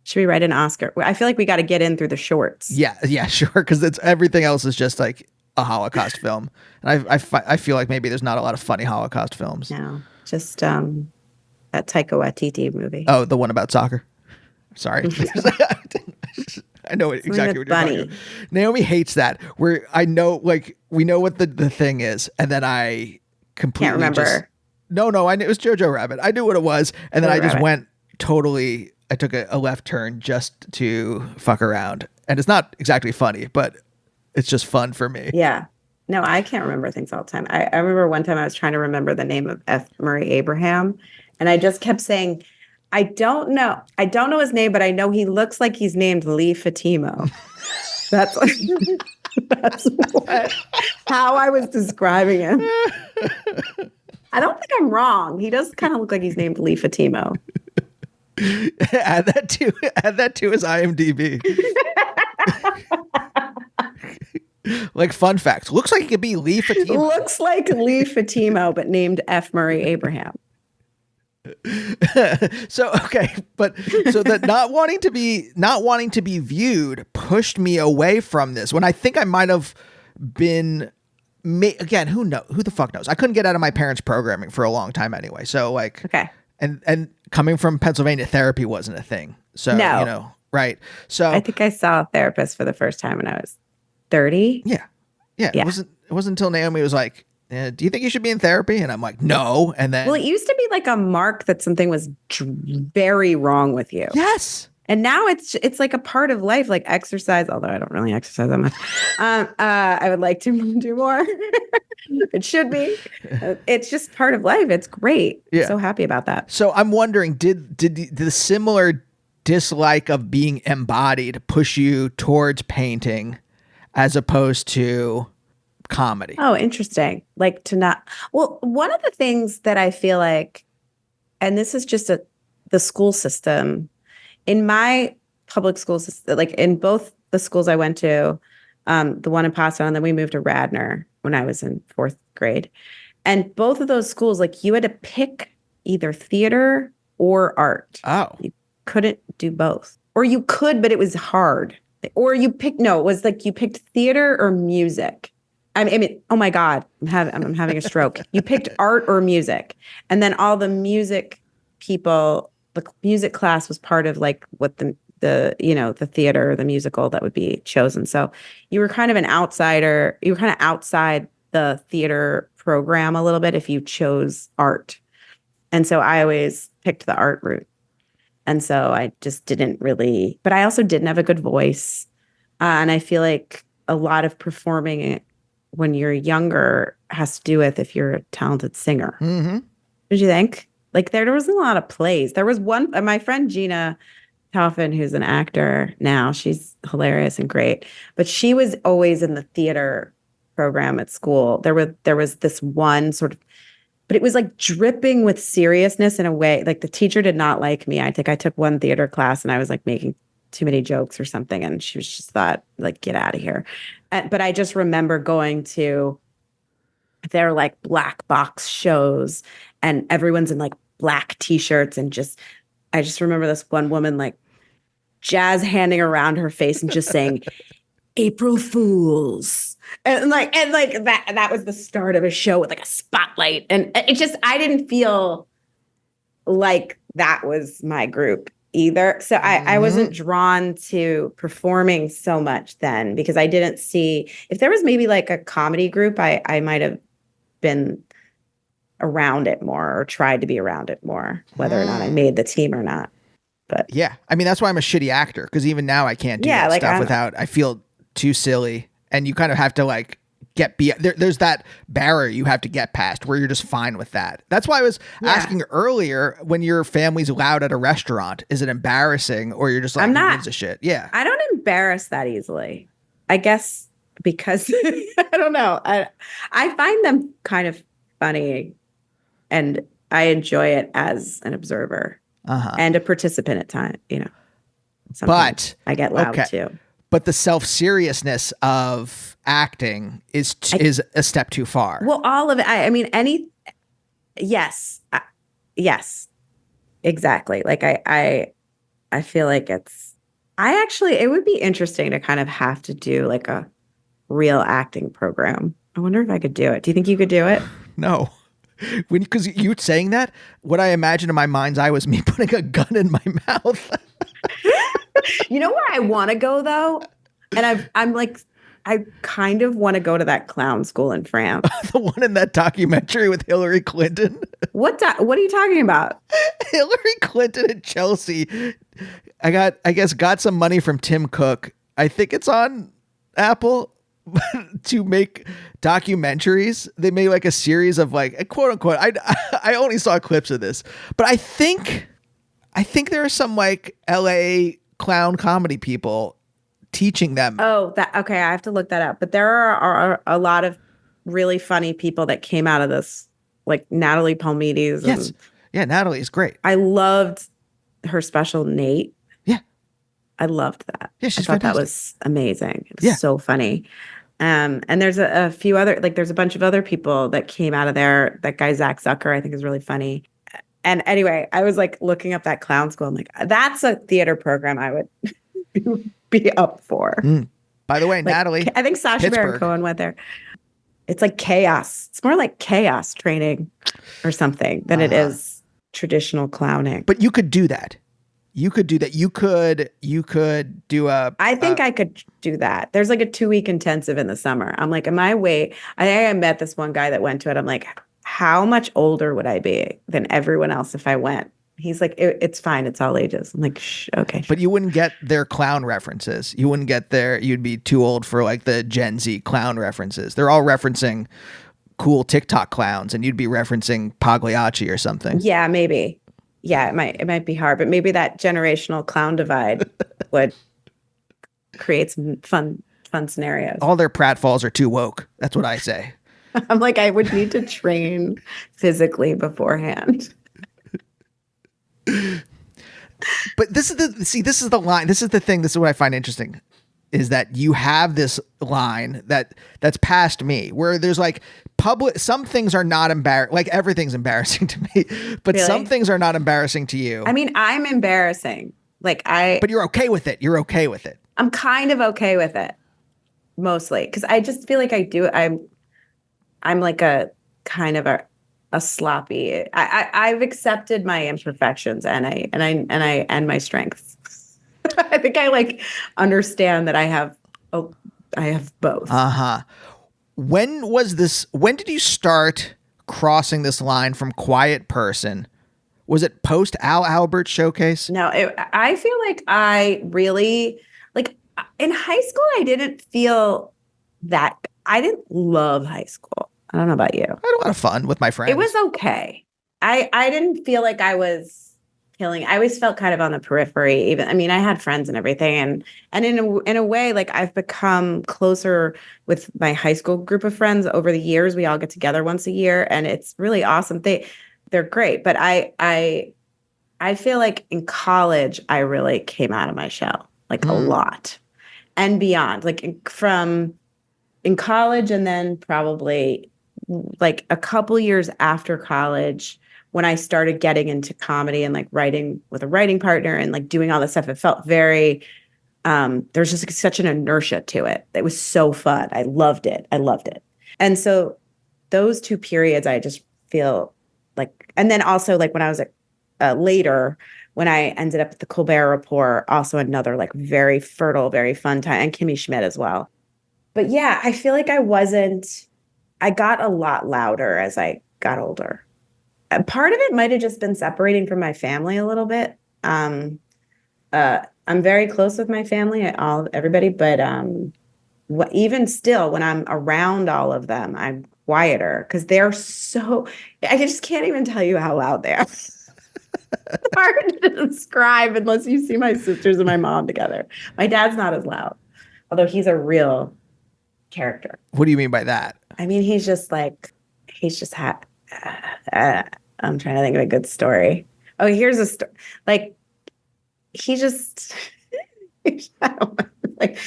Should we write an Oscar? I feel like we got to get in through the shorts. Yeah. Yeah, sure. Because everything else is just like a Holocaust film. And I feel like maybe there's not a lot of funny Holocaust films. No, just that Taika Waititi movie. Oh, the one about soccer. Sorry. I know exactly what you're talking about. Naomi hates that, where I know, like, we know what the thing is, and then I completely can't remember. No, I knew it was Jojo Rabbit. I knew what it was, and then I just went totally. I took a left turn just to fuck around, and it's not exactly funny, but it's just fun for me. Yeah. No, I can't remember things all the time. I remember one time I was trying to remember the name of F. Murray Abraham, and I just kept saying, I don't know his name, but I know he looks like he's named Lee Fatimo. That's how I was describing him. I don't think I'm wrong. He does kind of look like he's named Lee Fatimo. Add that to his IMDb. Like, fun facts. Looks like it could be Lee Fatimo. Looks like Lee Fatimo, but named F. Murray Abraham. So that not wanting to be viewed pushed me away from this, when I think I might have been again, who the fuck knows? I couldn't get out of my parents' programming for a long time anyway. So like, okay. And coming from Pennsylvania, therapy wasn't a thing. So, no. Right. So I think I saw a therapist for the first time when I was 30. Yeah. It wasn't until Naomi was like, do you think you should be in therapy? And I'm like, no. And then, well, it used to be like a mark that something was very wrong with you. Yes. And now it's like a part of life, like exercise, although I don't really exercise that much. I would like to do more. It should be. It's just part of life. It's great. Yeah. I'm so happy about that. So I'm wondering, did the similar dislike of being embodied push you towards painting as opposed to comedy? Oh, interesting. Like to not. Well, one of the things that I feel like, and this is just the school system. In my public schools, like in both the schools I went to, the one in Potsdam, and then we moved to Radnor when I was in 4th grade. And both of those schools, like you had to pick either theater or art. Oh. You couldn't do both. Or you could, but it was hard. Or it was like you picked theater or music. I mean, oh my God, I'm having a stroke. You picked art or music. And then all the music people, the music class was part of like what the theater or the musical that would be chosen. So you were kind of an outsider. You were kind of outside the theater program a little bit if you chose art. And so I always picked the art route. And so I just didn't really, but I also didn't have a good voice. And I feel like a lot of performing when you're younger has to do with if you're a talented singer. Mm-hmm. What did you think? Like there wasn't a lot of plays. There was one, my friend Gina Taufin, who's an actor now, she's hilarious and great, but she was always in the theater program at school. There was this one sort of but it was like dripping with seriousness in a way. Like the teacher did not like me. I think I took one theater class and I was like making too many jokes or something. And she was just thought like, get out of here. But I just remember going to their like black box shows and everyone's in like black t-shirts and I just remember this one woman like jazz handing around her face and just saying, April Fools. And like that was the start of a show with like a spotlight. And it just, I didn't feel like that was my group either. So I wasn't drawn to performing so much then because I didn't see, if there was maybe like a comedy group, I might have been around it more or tried to be around it more, whether or not I made the team or not. But yeah, I mean, that's why I'm a shitty actor because even now I can't do that stuff without, I feel too silly. And you kind of have to like there's that barrier you have to get past where you're just fine with that. That's why I was asking earlier, when your family's loud at a restaurant, is it embarrassing or you're just like, who gives a shit? Yeah. I don't embarrass that easily. I guess because I don't know. I find them kind of funny and I enjoy it as an observer and a participant at time, Sometimes I get loud too. But the self-seriousness of acting is a step too far. Well, all of it. I mean, yes, exactly. Like I feel like it would be interesting to kind of have to do like a real acting program. I wonder if I could do it. Do you think you could do it? No. Because you saying that, what I imagine in my mind's eye was me putting a gun in my mouth. You know where I want to go though? And I'm like, I kind of want to go to that clown school in France. The one in that documentary with Hillary Clinton. What are you talking about? Hillary Clinton and Chelsea. I got some money from Tim Cook. I think it's on Apple to make documentaries. They made like a series of like quote unquote. I only saw clips of this, but I think there are some like LA clown comedy people teaching them. Oh, okay. I have to look that up. But there are a lot of really funny people that came out of this, like Natalie Palmides. Yes. Yeah, Natalie is great. I loved her special, Nate. Yeah. I loved that. Yeah, she's I thought fantastic. that was amazing. It was so funny. And there's a few other, like there's a bunch of other people that came out of there. That guy, Zach Zucker, I think is really funny. And anyway, I was like looking up that clown school. I'm like, that's a theater program I would be up for. By the way, like, Natalie, I think Sacha Baron Cohen went there. It's like chaos. It's more like chaos training or something than it is traditional clowning. But you could do that. You could do that. You could do a. I think I could do that. There's like a 2-week intensive in the summer. I'm like, I met this one guy that went to it. I'm like, how much older would I be than everyone else if I went? He's like, it's fine. It's all ages. I'm like, okay. But you wouldn't get their clown references. You'd be too old for like the Gen Z clown references. They're all referencing cool TikTok clowns and you'd be referencing Pagliacci or something. Yeah, maybe. Yeah, it might be hard, but maybe that generational clown divide would create some fun scenarios. All their pratfalls are too woke. That's what I say. I'm like, I would need to train physically beforehand. But this is the line. This is the thing. This is what I find interesting is that you have this line that's past me where there's like some things are not embarrassing. Like everything's embarrassing to me, but really? Some things are not embarrassing to you. I mean, I'm embarrassing. But you're okay with it. You're okay with it. I'm kind of okay with it mostly. Cause I just feel like I'm like a kind of a sloppy. I've accepted my imperfections and my strengths. I think I like understand that I have both. When did you start crossing this line from quiet person? Was it post Al Albert showcase? No, I feel like I really like in high school. I didn't feel that. I didn't love high school. I don't know about you. I had a lot of fun with my friends. It was okay. I didn't feel like I was killing. I always felt kind of on the periphery. Even I mean, I had friends and everything, and in a way, like I've become closer with my high school group of friends over the years. We all get together once a year, and it's really awesome. They're great, but I feel like in college I really came out of my shell like a lot and beyond. Like from in college, and then probably like a couple years after college when I started getting into comedy and like writing with a writing partner and like doing all this stuff, it felt very there's just like, such an inertia to it. It was so fun. I loved it. And so those two periods I just feel like, and then also like when I was later when I ended up at the Colbert Report, also another like very fertile, very fun time, and Kimmy Schmidt as well. But yeah, I feel like I got a lot louder as I got older. Part of it might have just been separating from my family a little bit. I'm very close with my family, everybody, but even still, when I'm around all of them, I'm quieter because they're so. I just can't even tell you how loud they are. It's hard to describe unless you see my sisters and my mom together. My dad's not as loud, although he's a real character. What do you mean by that? I mean, he's just I'm trying to think of a good story. Oh, here's a story. Like, he just, like,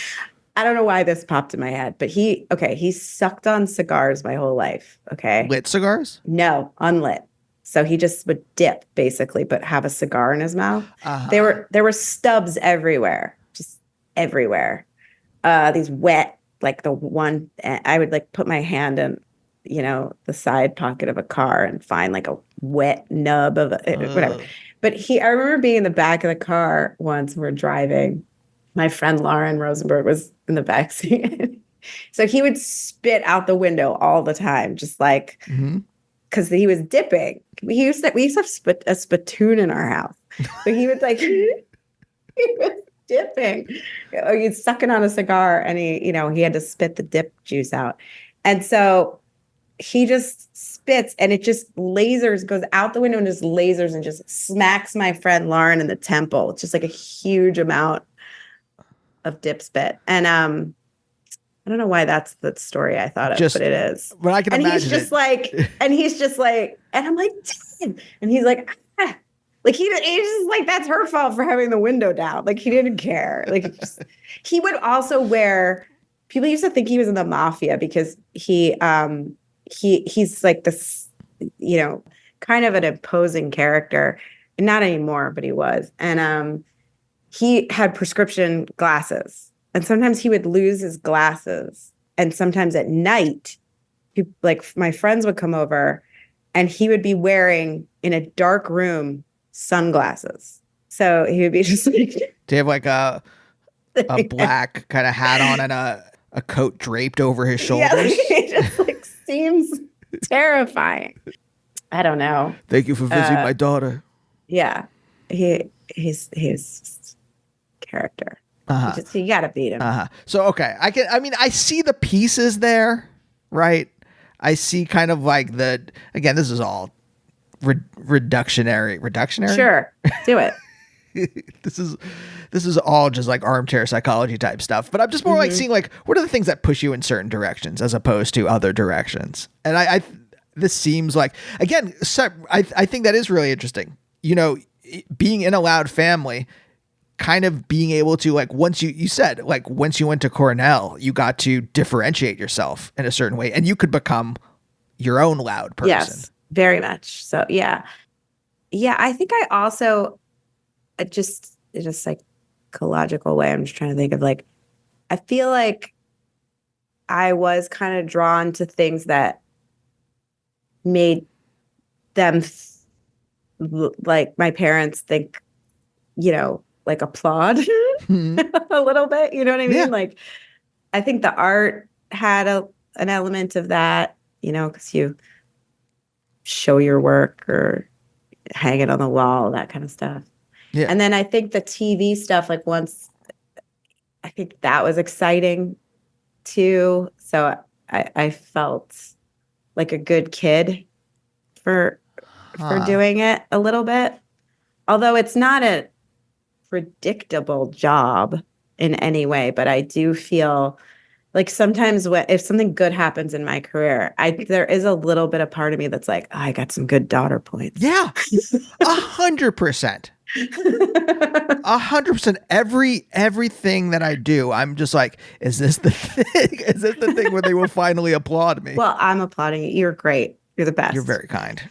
I don't know why this popped in my head, but he sucked on cigars my whole life. Okay. Lit cigars? No, unlit. So he just would dip basically, but have a cigar in his mouth. There were stubs everywhere, just everywhere. These wet, like the one I would like put my hand in, the side pocket of a car and find like a wet nub of whatever. But I remember being in the back of the car once. We're driving. My friend Lauren Rosenberg was in the back seat. So he would spit out the window all the time, just like. Because he was dipping. We used to have a spittoon in our house. So he would like, he was dipping. Or he'd sucking on a cigar and he had to spit the dip juice out. And so he just spits and it just goes out the window and just lasers and just smacks my friend Lauren in the temple. It's just like a huge amount of dip spit. And I don't know why that's the story I thought of, but it is. But I can imagine he's just like, and I'm like, Dad. And he's like, ah. Like he's just like, that's her fault for having the window down. Like he didn't care. Like he would also wear. People used to think he was in the mafia because he's like this, kind of an imposing character. Not anymore, but he was, and he had prescription glasses. And sometimes he would lose his glasses. And sometimes at night, my friends would come over and he would be wearing in a dark room sunglasses. So he would be just like. Do you have like a black kind of hat on and a coat draped over his shoulders? Yeah, it just like seems terrifying. I don't know. Thank you for visiting my daughter. Yeah. He's character. You gotta beat him. So okay, I see the pieces there, right? I see kind of like again, this is all reductionary. Sure, do it. This is all just like armchair psychology type stuff. But I'm just more like seeing like what are the things that push you in certain directions as opposed to other directions. And this seems like, again, I think that is really interesting. Being in a loud family. Kind of being able to like once you said like once you went to Cornell, you got to differentiate yourself in a certain way and you could become your own loud person. Yes, very much. So yeah. I think I also just in a psychological way, I'm just trying to think of like, I feel like I was kind of drawn to things that made them like my parents think, like applaud a little bit, you know what I mean? Yeah. Like, I think the art had an element of that, because you show your work or hang it on the wall, that kind of stuff. Yeah. And then I think the TV stuff, like once, I think that was exciting too. So I felt like a good kid for doing it a little bit. although it's not a predictable job in any way, but I do feel like sometimes if something good happens in my career, there is a little bit of part of me that's like, oh, I got some good daughter points. Yeah, 100%. 100%. Everything that I do, I'm just like, is this the thing? Is this the thing where they will finally applaud me? Well, I'm applauding you. You're great. You're the best. You're very kind.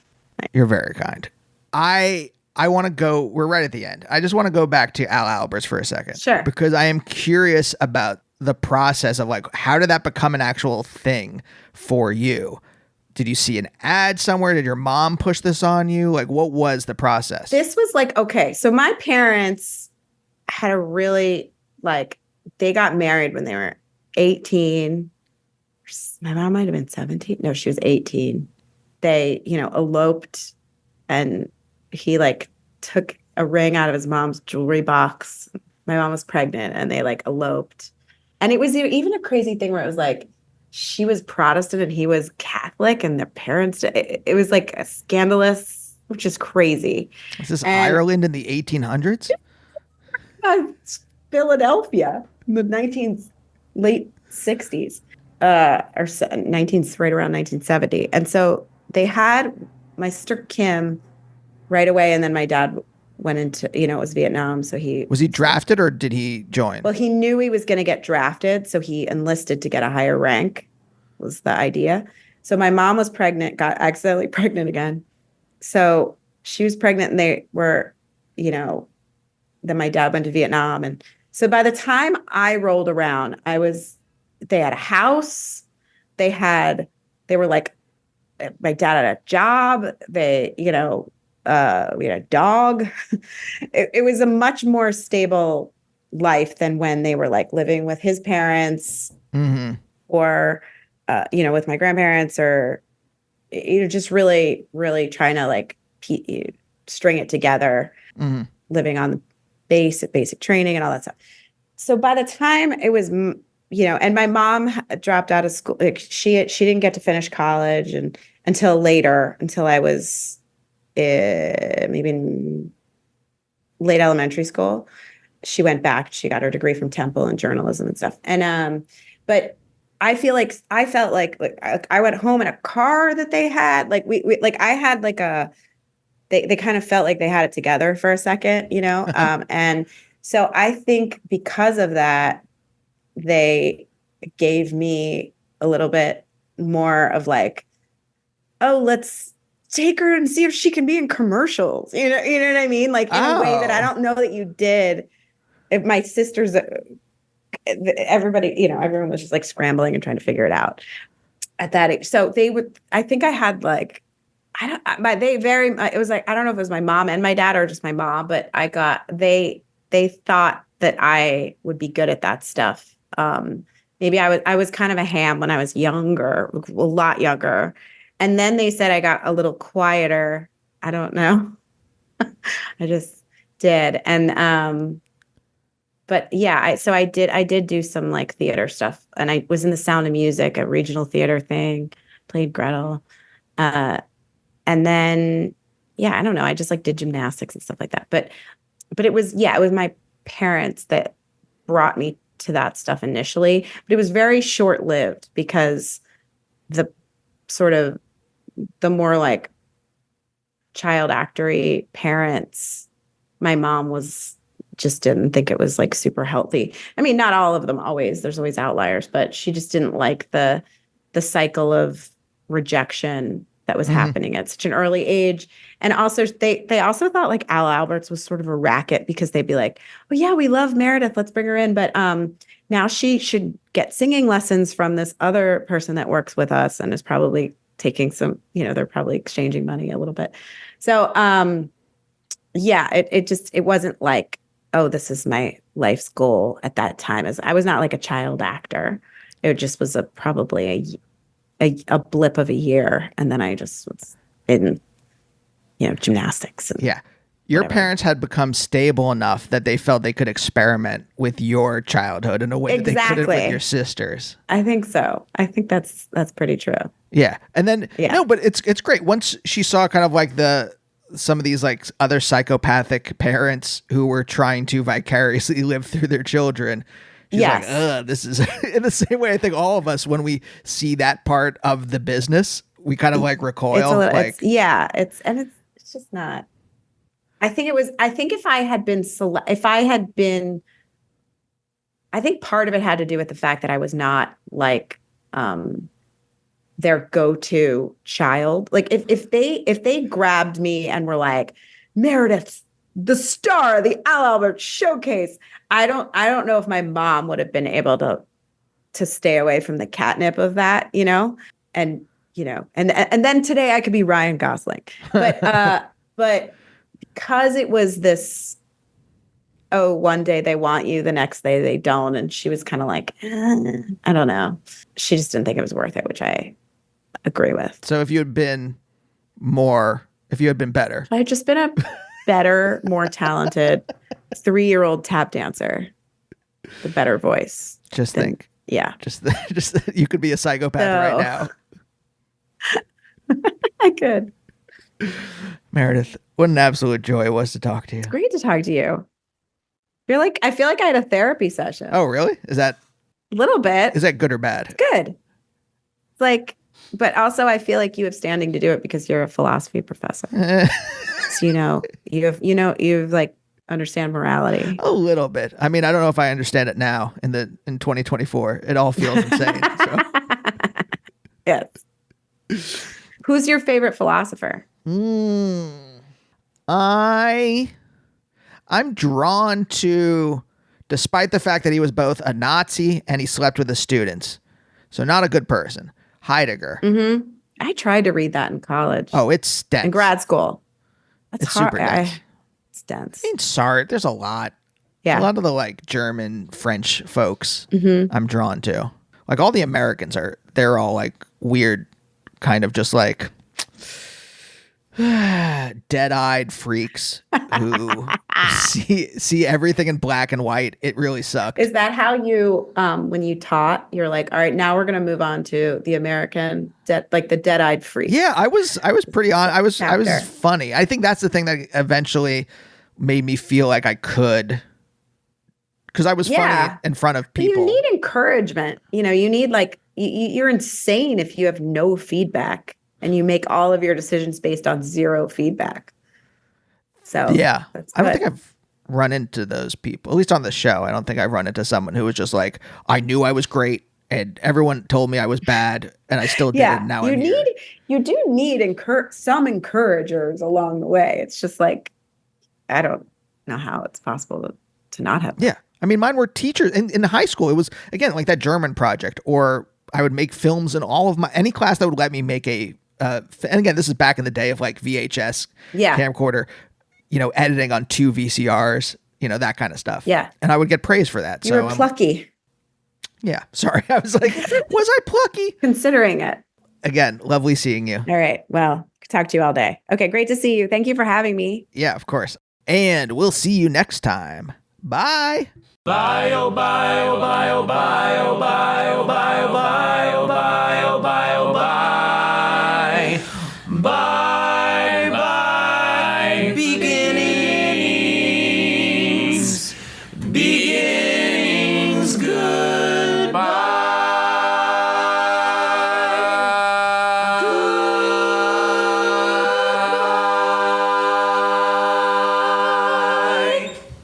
You're very kind. I want to go. We're right at the end. I just want to go back to Al Alberts for a second. Sure. Because I am curious about the process of like, how did that become an actual thing for you? Did you see an ad somewhere? Did your mom push this on you? Like, what was the process? This was like, okay, so my parents had a really, like, they got married when they were 18. My mom might have been 17. No, she was 18. They, eloped, and he like took a ring out of his mom's jewelry box. My mom was pregnant and they like eloped. And it was even a crazy thing where it was like, she was Protestant and he was Catholic, and their parents, it was like a scandalous, which is crazy. Is this Ireland in the 1800s? Philadelphia in the late 60s, or 19th, right around 1970. And so they had my sister Kim right away. And then my dad went into, it was Vietnam. So was he drafted or did he join? Well, he knew he was going to get drafted. So he enlisted to get a higher rank, was the idea. So my mom was pregnant, got accidentally pregnant again. So she was pregnant and they were, then my dad went to Vietnam. And so by the time I rolled around, they had a house. They were like, my dad had a job. We had a dog. It was a much more stable life than when they were like living with his parents, or, with my grandparents, or, just really, really trying to like string it together, living on the basic training and all that stuff. So by the time it was, and my mom dropped out of school, like she didn't get to finish college until I was maybe in late elementary school. She went back. She got her degree from Temple in journalism and stuff. And but I felt like I went home in a car that they had. Like we like I had like they kind of felt like they had it together for a second, and so I think because of that, they gave me a little bit more of like, oh, let's take her and see if she can be in commercials. You know what I mean? Like in a way that I don't know that you did. If my sisters, everybody, everyone was just like scrambling and trying to figure it out at that age. So I think I had like, it was like, I don't know if it was my mom and my dad or just my mom, but they thought that I would be good at that stuff. Maybe I was kind of a ham when I was younger, a lot younger. And then they said I got a little quieter. I don't know. I just did. And, but yeah, I did do some like theater stuff, and I was in the Sound of Music, a regional theater thing, played Gretel. And then, yeah, I don't know. I just like did gymnastics and stuff like that. But it was my parents that brought me to that stuff initially, but it was very short-lived because the sort of the more like child actory parents, my mom just didn't think it was like super healthy. I mean, not all of them always, there's always outliers, but she just didn't like the cycle of rejection that was happening at such an early age. And also they also thought like Al Alberts was sort of a racket because they'd be like, oh yeah, we love Meredith, let's bring her in. But now she should get singing lessons from this other person that works with us and is probably taking some, they're probably exchanging money a little bit. So yeah, it wasn't like, oh, this is my life's goal at that time. As I was not like a child actor. It just was probably a blip of a year, and then I just was in, gymnastics. And yeah, your parents had become stable enough that they felt they could experiment with your childhood in a way that they couldn't with your sisters. I think so. I think that's pretty true. Yeah, and then no, but it's great once she saw kind of like the some of these like other psychopathic parents who were trying to vicariously live through their children. She's like, ugh, this is in the same way I think all of us, when we see that part of the business, we kind of like recoil. It's just not. I think if I had been I think part of it had to do with the fact that I was not like their go-to child. Like if they grabbed me and were like, Meredith, the star of the Al Albert Showcase, I don't know if my mom would have been able to stay away from the catnip of that, and then today I could be Ryan Gosling, but because it was this, oh, one day they want you, the next day they don't. And she was kind of like, I don't know. She just didn't think it was worth it, which I agree with. So if you had been better. I had just been a better, more talented 3-year-old tap dancer, the better voice. Think. Yeah. Just you could be a psychopath right now. I could. Meredith, what an absolute joy it was to talk to you. It's great to talk to you. I feel like I had a therapy session. Oh, really? Is that a little bit? Is that good or bad? It's good. It's like, but also I feel like you have standing to do it because you're a philosophy professor. So you've like understand morality. A little bit. I mean, I don't know if I understand it now in 2024. It all feels insane. So. Yes. Who's your favorite philosopher? I'm drawn to, despite the fact that he was both a Nazi and he slept with the students, so not a good person, Heidegger. Mm-hmm. I tried to read that in college. Oh, it's dense. In grad school. It's hard. Super dense. It's dense. I mean, Sartre, there's a lot. Yeah. A lot of the like German, French folks I'm drawn to. Like all the Americans they're all like weird, kind of just like dead-eyed freaks who see everything in black and white. It really sucked. Is that how you, when you taught, you're like, all right, now we're going to move on to the American, the dead-eyed freak? Yeah, I was pretty on. I was funny. I think that's the thing that eventually made me feel like I could, because I was funny in front of people. You need encouragement. You need like, you're insane if you have no feedback. And you make all of your decisions based on zero feedback. So yeah, I don't think I've run into those people, at least on the show. I don't think I've run into someone who was just like, I knew I was great and everyone told me I was bad and I still did it. Now you do need some encouragers along the way. It's just like, I don't know how it's possible to not have. Yeah. I mean, mine were teachers in high school. It was, again, like that German project, or I would make films in any class that would let me make and again, this is back in the day of like VHS camcorder, editing on 2 VCRs, that kind of stuff. Yeah. And I would get praise for that. You were plucky. Yeah. Sorry. I was like, was I plucky? Considering it. Again, lovely seeing you. All right. Well, could talk to you all day. Okay. Great to see you. Thank you for having me. Yeah, of course. And we'll see you next time. Bye. Bye, oh, bye, oh, bye, oh, bye, oh, bye, oh, bye, oh, bye, oh, bye.